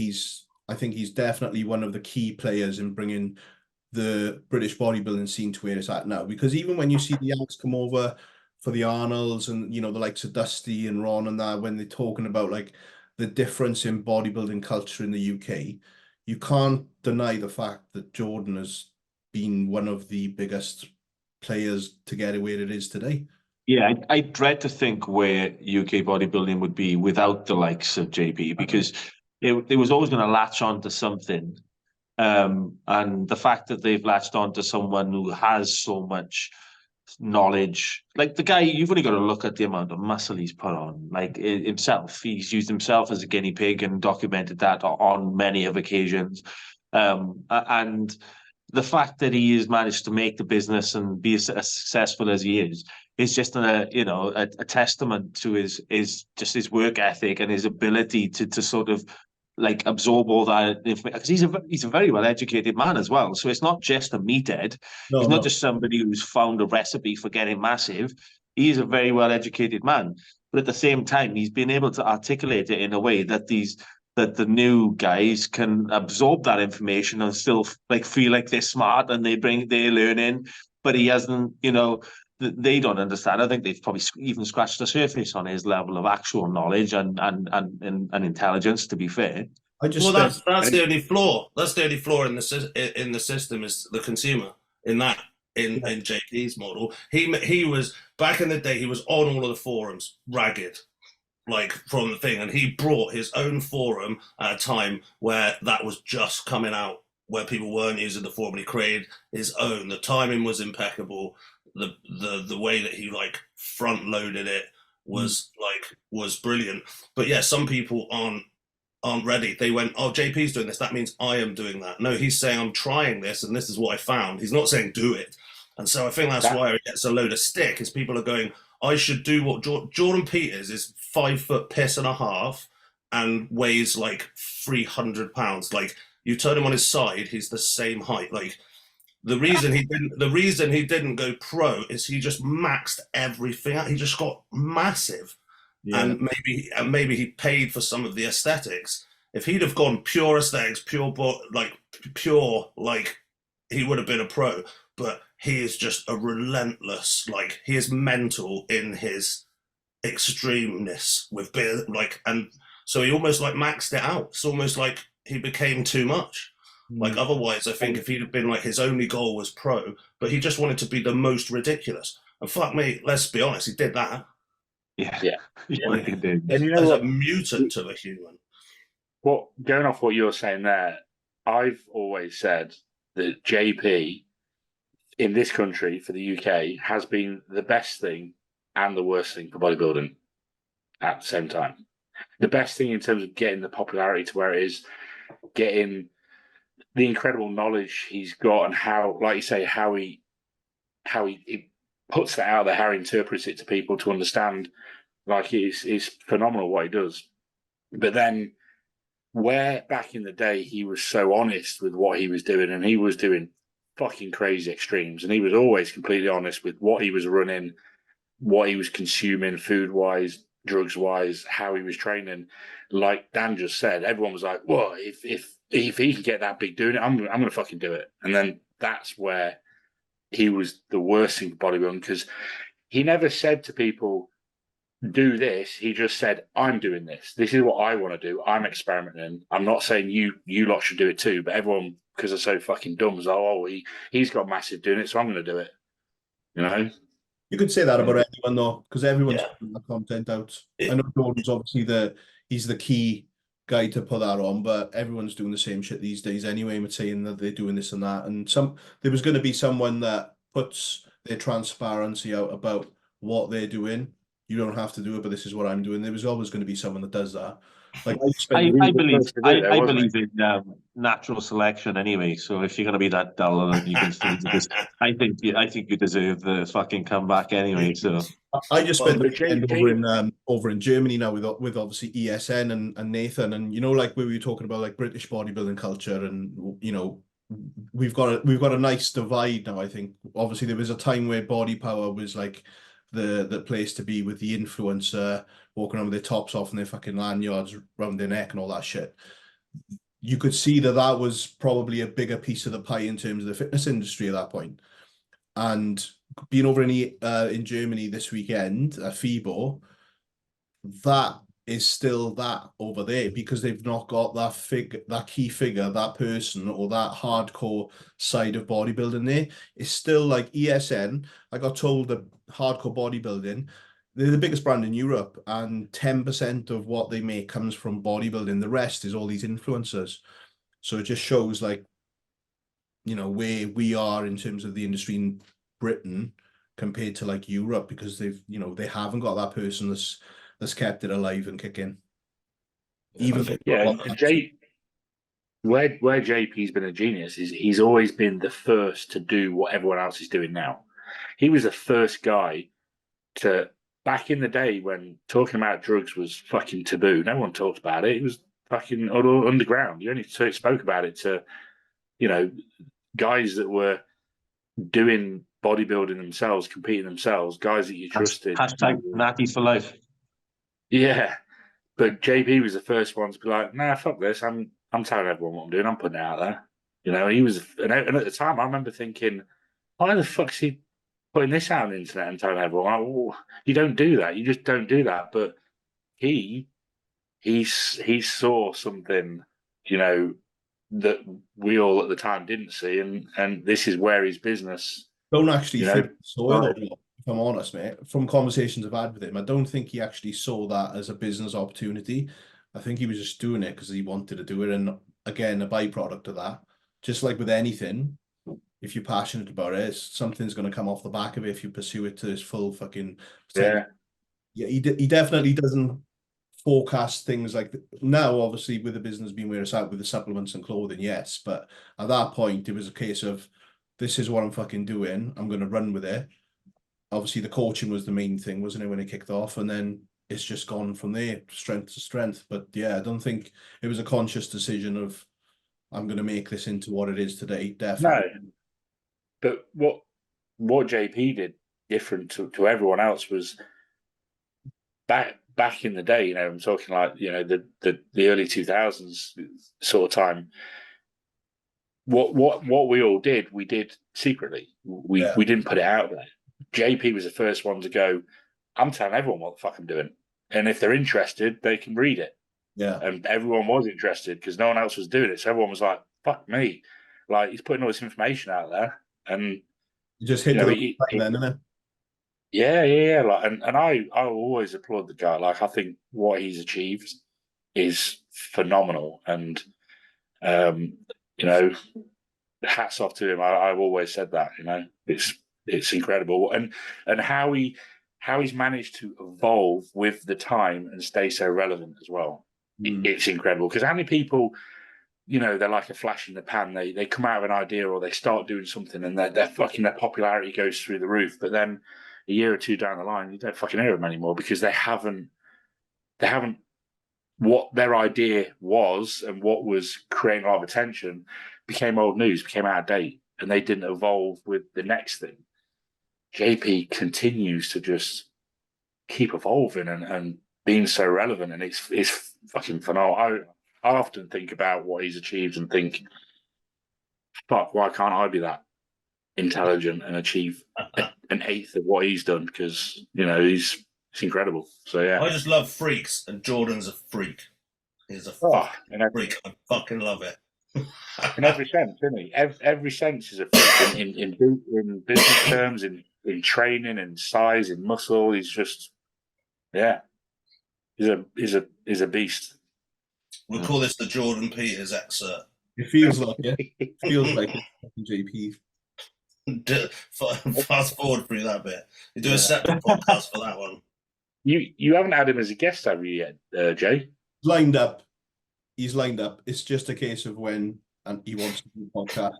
S1: I think he's definitely one of the key players in bringing the British bodybuilding scene to where it's at now. Because even when you see the Yanks come over for the Arnolds and, the likes of Dusty and Ron and that, when they're talking about like the difference in bodybuilding culture in the UK, you can't deny the fact that Jordan has been one of the biggest players to get it where it is today.
S4: Yeah, I dread to think where UK bodybuilding would be without the likes of JP, because it was always going to latch on to something. And the fact that they've latched on to someone who has so much knowledge. Like the guy, you've only got to look at the amount of muscle he's put on. Like himself, he's used himself as a guinea pig and documented that on many of occasions. And the fact that he has managed to make the business and be as successful as he is just a testament to his work ethic and his ability to sort of like absorb all that information, because he's a very well educated man as well. So it's not just a meathead.
S1: No,
S4: He's
S1: no.
S4: not just somebody who's found a recipe for getting massive. He's a very well educated man. But at the same time, he's been able to articulate it in a way that the new guys can absorb that information and still like feel like they're smart and they're learning. But he hasn't, they don't understand. I think they've probably even scratched the surface on his level of actual knowledge and intelligence, to be fair.
S2: Well, that's the only flaw. That's the only flaw in the system is the consumer. In JP's model, he was back in the day. He was on all of the forums, ragged, like from the thing, and he brought his own forum at a time where that was just coming out, where people weren't using the forum. And he created his own. The timing was impeccable. The way that he like front loaded it was brilliant. But yeah, some people aren't ready. They went, oh, JP's doing this, that means I am doing that. No, he's saying I'm trying this and this is what I found. He's not saying do it. And so I think that's why it gets a load of stick, is people are going, I should do what Jordan Peters is 5 foot piss and a half and weighs like 300 pounds. Like, you turn him on his side, he's the same height. Like, the reason he didn't go pro is he just maxed everything out. He just got massive. Yeah. And maybe he paid for some of the aesthetics. If he'd have gone pure aesthetics, pure, he would have been a pro. But he is just a relentless, like, he is mental in his extremeness with beer, like, and so he almost like maxed it out. It's almost like he became too much. Like, otherwise, I think if he'd have been like, his only goal was pro, but he just wanted to be the most ridiculous. And fuck me, let's be honest, he did that.
S4: Yeah.
S3: He did.
S2: And you know, as a mutant to a human.
S3: Well, going off what you're saying there, I've always said that JP in this country for the UK has been the best thing and the worst thing for bodybuilding at the same time. The best thing in terms of getting the popularity to where it is, getting the incredible knowledge he's got, and how, like you say, how he puts that out there, how he interprets it to people to understand. Like, it's phenomenal what he does. But then, where back in the day he was so honest with what he was doing, and he was doing fucking crazy extremes, and he was always completely honest with what he was running, what he was consuming, food-wise, drugs-wise, how he was training. Like Dan just said, everyone was like, well, if he can get that big doing it, I'm going to fucking do it. And then that's where he was the worst thing for bodybuilding, because he never said to people, do this. He just said, I'm doing this. This is what I want to do. I'm experimenting. I'm not saying you lot should do it too, but everyone, because they're so fucking dumb, is like, oh, he's got massive doing it, so I'm going to do it. You know?
S1: You could say that about everyone, though, because everyone's putting the content out. I know Jordan's obviously he's the key guy to put that on, but everyone's doing the same shit these days anyway, saying that they're doing this and that. And there was going to be someone that puts their transparency out about what they're doing. You don't have to do it, but this is what I'm doing. There was always going to be someone that does that. Like,
S4: I believe in natural selection anyway. So if you're going to be that dull, then you can still do this. I think you deserve the fucking comeback anyway. So
S1: I just spent the weekend over in Germany now with obviously ESN and Nathan, and like we were talking about like British bodybuilding culture, and we've got a nice divide now. I think obviously there was a time where body power was like the place to be, with the influencer walking around with their tops off and their fucking lanyards around their neck and all that shit. You could see that was probably a bigger piece of the pie in terms of the fitness industry at that point. And being over in Germany this weekend at FIBO, that is still that over there, because they've not got that key figure, that person, or that hardcore side of bodybuilding there. It's still like ESN. I got told that hardcore bodybuilding, they're the biggest brand in Europe, and 10% of what they make comes from bodybuilding. The rest is all these influencers. So it just shows, like, where we are in terms of the industry in Britain compared to like Europe, because they've, they haven't got that person that's kept it alive and kicking. Even
S3: where JP's been a genius is he's always been the first to do what everyone else is doing now. He was the first guy to, back in the day when talking about drugs was fucking taboo, no one talked about it. It was fucking underground. You only spoke about it to, guys that were doing bodybuilding themselves, competing themselves, guys that you trusted.
S4: Hashtag natties for life.
S3: Yeah. But JP was the first one to be like, nah, fuck this. I'm telling everyone what I'm doing. I'm putting it out there. He was, and at the time I remember thinking, why the fuck's he putting this out on the internet and telling everyone? Oh, you don't do that. You just don't do that. But he saw something, that we all at the time didn't see, and this is where his business.
S1: Don't actually think he saw it, if I'm honest, mate. From conversations I've had with him, I don't think he actually saw that as a business opportunity. I think he was just doing it because he wanted to do it, and again, a byproduct of that. Just like with anything, if you're passionate about it, something's going to come off the back of it if you pursue it to its full fucking potential. Yeah, he definitely doesn't forecast things like now, obviously, with the business being where it's at with the supplements and clothing, yes, but at that point it was a case of, this is what I'm fucking doing, I'm going to run with it. Obviously the coaching was the main thing, wasn't it, when it kicked off, and then it's just gone from there, strength to strength. But yeah, I don't think it was a conscious decision of, I'm going to make this into what it is today. Definitely.
S3: No, but what JP did different to everyone else was back in the day, I'm talking like, the early 2000s sort of time. What we all did, we did secretly. We didn't put it out there. JP was the first one to go, I'm telling everyone what the fuck I'm doing. And if they're interested, they can read it.
S1: Yeah.
S3: And everyone was interested because no one else was doing it. So everyone was like, fuck me. Like, he's putting all this information out there. And
S1: you just hit the right time then, didn't it?
S3: Yeah. Like, and I always applaud the guy. Like, I think what he's achieved is phenomenal. And, hats off to him. I've always said that, it's incredible. And how he's managed to evolve with the time and stay so relevant as well. It's incredible. Because how many people, they're like a flash in the pan. They come out of an idea or they start doing something and their popularity goes through the roof. But then a year or two down the line, you don't fucking hear them anymore because they haven't what their idea was and what was creating a lot of attention became old news, became out of date, and they didn't evolve with the next thing. JP continues to just keep evolving and being so relevant, and it's fucking phenomenal. I often think about what he's achieved and think, fuck, why can't I be that intelligent and achieve an eighth of what he's done? Because, it's incredible. So, yeah.
S2: I just love freaks, and Jordan's a freak. He's a freak. I fucking love it.
S3: In every sense, isn't he? Every sense is a freak. In business terms, in training, in size, in muscle. He's just, he's a beast.
S2: We'll call this the Jordan Peters excerpt.
S1: It feels like it. It feels like it. JP.
S2: Fast forward through that bit. You do a separate podcast for that one.
S3: You haven't had him as a guest, have you yet, Jay?
S1: He's lined up. It's just a case of when he wants to do a podcast.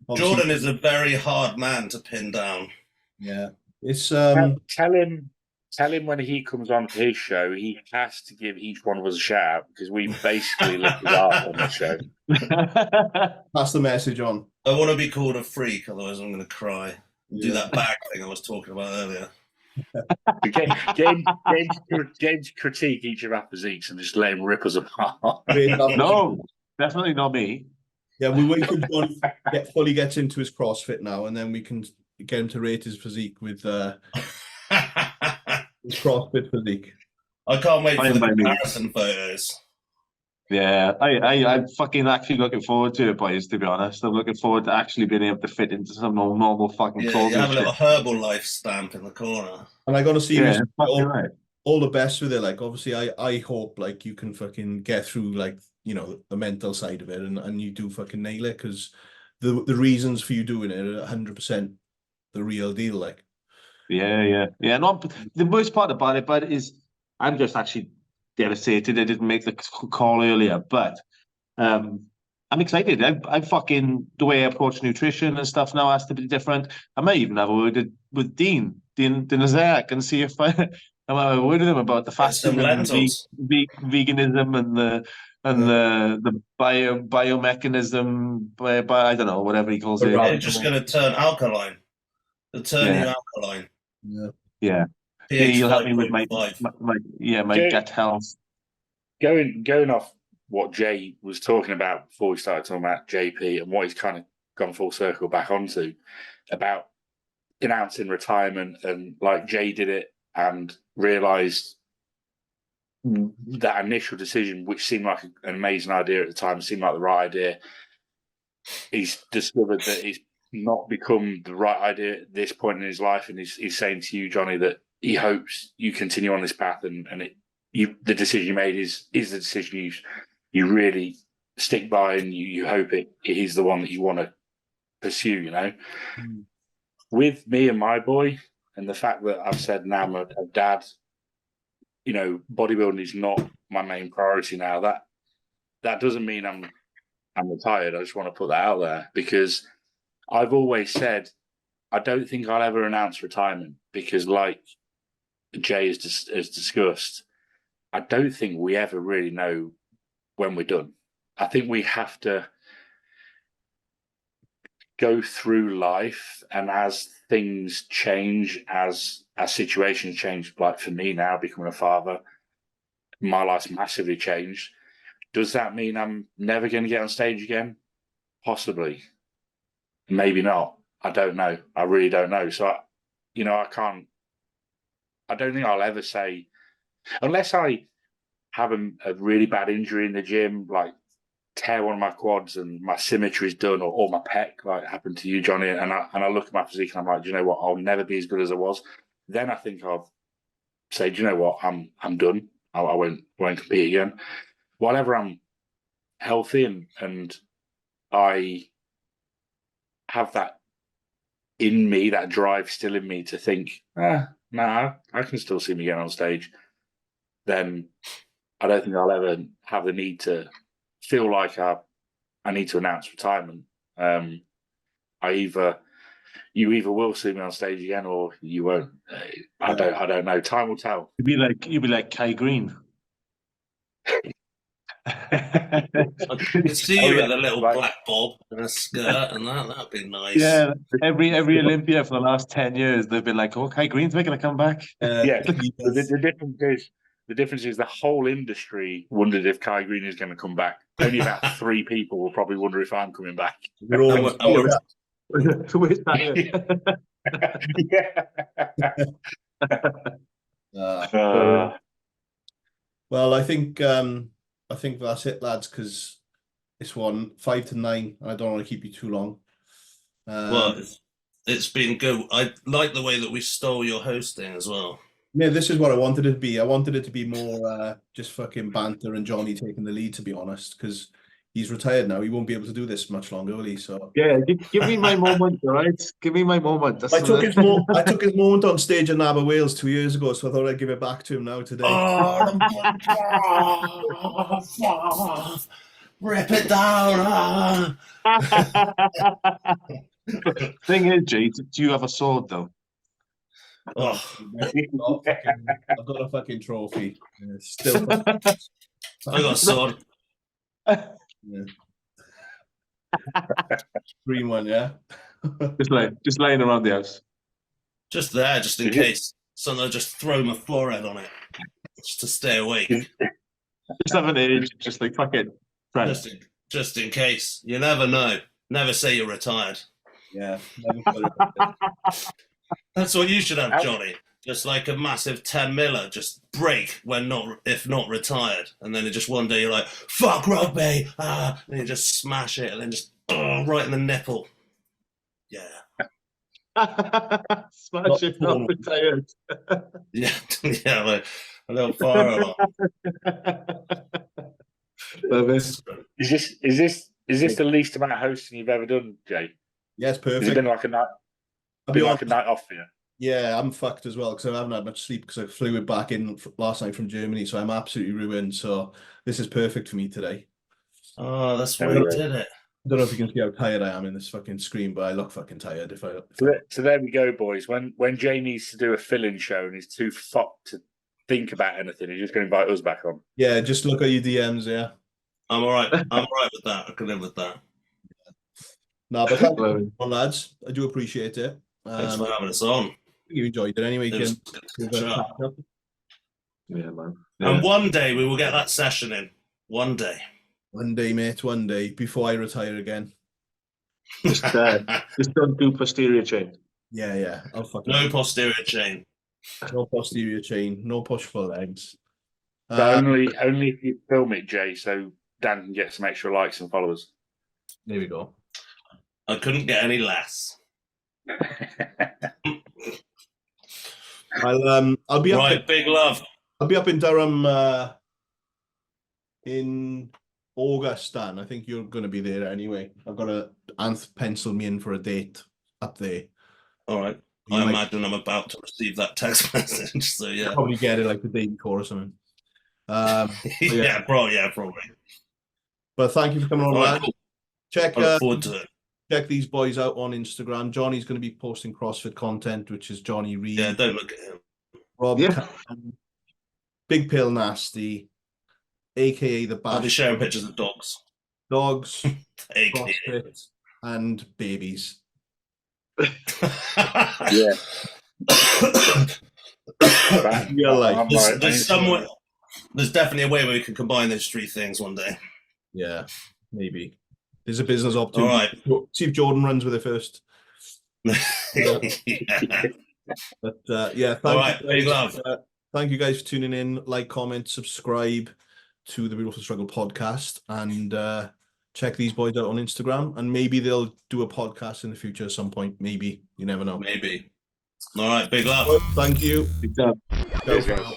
S2: Obviously, Jordan is a very hard man to pin down.
S1: Yeah. It's
S3: Tell him when he comes on to his show, he has to give each one of us a shout out because we basically lift his art on the show.
S1: Pass the message on.
S2: I want to be called a freak, otherwise I'm going to cry. Do that back thing I was talking about earlier.
S3: James critique each of our physiques and just let him rip us apart.
S4: No, definitely not me.
S1: Yeah, we wait till John fully gets into his CrossFit now, and then we can get him to rate his physique with his CrossFit physique.
S2: I can't wait for the comparison photos.
S4: Yeah, I'm fucking actually looking forward to it, boys, to be honest. I'm looking forward to actually being able to fit into some normal fucking clothing.
S2: You have a little Herbalife stamp in the corner.
S1: And I got to see all the best with it. Like, obviously, I hope, like, you can fucking get through, like, the mental side of it and you do fucking nail it, because the reasons for you doing it are 100% the real deal, like.
S4: Yeah. No, the worst part about it, but is I'm just actually devastated I didn't make the call earlier. But I'm excited. I fucking the way I approach nutrition and stuff now has to be different. I might even have a word with Dean Azariak and see if I have a word with him about the
S2: Get some
S4: fasting and
S2: lentils.
S4: veganism and the biomechanism. I don't know, whatever he calls it.
S2: They're just going to turn alkaline. They'll turn you alkaline.
S4: Yeah.
S2: pH
S4: You'll help me with my
S2: 5.5.
S4: gut health.
S3: Going off what Jay was talking about before we started talking about JP and what he's kind of gone full circle back onto about announcing retirement, and like Jay did it and realised that initial decision, which seemed like an amazing idea at the time, seemed like the right idea. He's discovered that it's not become the right idea at this point in his life, and he's saying to you, Johnny, that he hopes you continue on this path, and the decision you made is the decision you really stick by, and you hope it is the one that you want to pursue. You know, with me and my boy, and the fact that I've said now I'm a dad, you know, bodybuilding is not my main priority now. That doesn't mean I'm retired. I just want to put that out there, because I've always said I don't think I'll ever announce retirement, because like Jay has discussed, I don't think we ever really know when we're done. I think we have to go through life, and as things change, as situations change, like for me now becoming a father, my life's massively changed. Does that mean I'm never going to get on stage again? Possibly. Maybe not. I don't know. I really don't know. So, I don't think I'll ever say, unless I have a really bad injury in the gym, like tear one of my quads and my symmetry is done, or my pec, like happened to you, Johnny, and I look at my physique and I'm like, do you know what? I'll never be as good as I was. Then I think I'll say, do you know what? I'm done. I won't compete again. Whenever I'm healthy and I have that in me, that drive still in me to think, I can still see me getting on stage, then I don't think I'll ever have the need to feel like I need to announce retirement. You either will see me on stage again or you won't. I don't know. Time will tell.
S4: You'd be like Kai Green.
S2: I could see you with a little black bob and a skirt, and that'd be nice.
S4: Yeah, every Olympia for the last 10 years, they've been like, "Oh, Kai Green's making a comeback."
S3: The difference is the whole industry wondered if Kai Green is going to come back. Only about 3 people will probably wonder if I'm coming back.
S1: Well, I think that's it, lads, because it's 5 to 9, and I don't want to keep you too long.
S2: Well, it's been good. I like the way that we stole your hosting as well.
S1: Yeah, this is what I wanted it to be. I wanted it to be more just fucking banter and Johnny taking the lead, to be honest, because he's retired now. He won't be able to do this much longer, will he? So
S4: yeah, give me my moment, all right? Give me my moment.
S1: I took his moment on stage in NABA Wales 2 years ago, so I thought I'd give it back to him now today.
S2: Rip it down.
S4: Thing is, Jay, do you have a sword though?
S2: Oh.
S1: I've got a fucking trophy. Still,
S2: I got a sword.
S1: Yeah. Green one, yeah.
S4: just laying around the house.
S2: Just there, just in case. Someone just throw my forehead on it, just to stay awake.
S4: Just have an age, just like fuck it.
S2: Just in case. You never know. Never say you're retired.
S1: Yeah.
S2: That's what you should have, Johnny. Just like a massive 10 miller, just break if not retired, and then just one day you're like, "Fuck rugby!" And you just smash it, and then just right in the nipple. Yeah.
S4: Smash it, not retired.
S2: Yeah, like a little fire alarm.
S3: Is this the least amount of hosting you've ever done, Jay?
S1: Yes, perfect.
S3: Has it been like a night? A night off for you?
S1: Yeah, I'm fucked as well because I haven't had much sleep because I flew it back in last night from Germany, so I'm absolutely ruined. So this is perfect for me today.
S2: Oh, that's
S3: There
S2: why
S3: we
S2: you
S3: go.
S2: did it.
S1: I don't know if you can see how tired I am in this fucking screen, but I look fucking tired if I.
S3: So there we go, boys. When Jay needs to do a fill-in show and he's too fucked to think about anything, he's just going to invite us back on.
S1: Yeah, just look at your DMs, yeah.
S2: I'm all right. I'm all right with that. I can live with that.
S1: No, but thank you, lads. I do appreciate it.
S2: Thanks for having us on.
S1: You enjoyed it anyway,
S2: It was
S1: Jim.
S2: good to catch up.
S4: Yeah, man.
S2: And one day we will get that session in. One day.
S1: One day, mate. One day before I retire again.
S4: Just don't do posterior chain.
S1: Yeah. I'll fucking
S2: No posterior chain.
S1: no posterior chain. No push for legs.
S3: But only if you film it, Jay, so Dan can get some extra likes and followers.
S1: There we go.
S2: I couldn't get any less.
S1: I'll be up.
S2: Right, big love.
S1: I'll be up in Durham in August, Dan. I think you're going to be there anyway. I've got to pencil me in for a date up there.
S2: All right. I imagine I'm about to receive that text message. So yeah,
S1: probably get it like the day before or something.
S2: yeah, probably.
S1: But thank you for coming on, lad.
S2: Cool.
S1: Check.
S2: I look forward to it.
S1: Check these boys out on Instagram. Johnny's going to be posting CrossFit content, which is Johnny Reid.
S2: Yeah, don't look at him.
S1: Rob, Big Pill Nasty, aka the
S2: I'll be
S1: Bash.
S2: sharing pictures of dogs.
S1: Dogs,
S2: AKA.
S1: CrossFit, and babies.
S3: Yeah.
S2: There's definitely a way where we can combine those three things one day.
S1: Yeah, maybe. There's a business opportunity.
S2: All right.
S1: See if Jordan runs with it first.
S2: Yeah.
S1: But yeah,
S2: all right, big love.
S1: Thank you guys for tuning in. Like, comment, subscribe to the Beautiful Struggle podcast, and check these boys out on Instagram. And maybe they'll do a podcast in the future at some point. Maybe, you never know.
S2: Maybe. All right, big love.
S1: Thank you.
S4: Big love.
S3: Cheers, guys.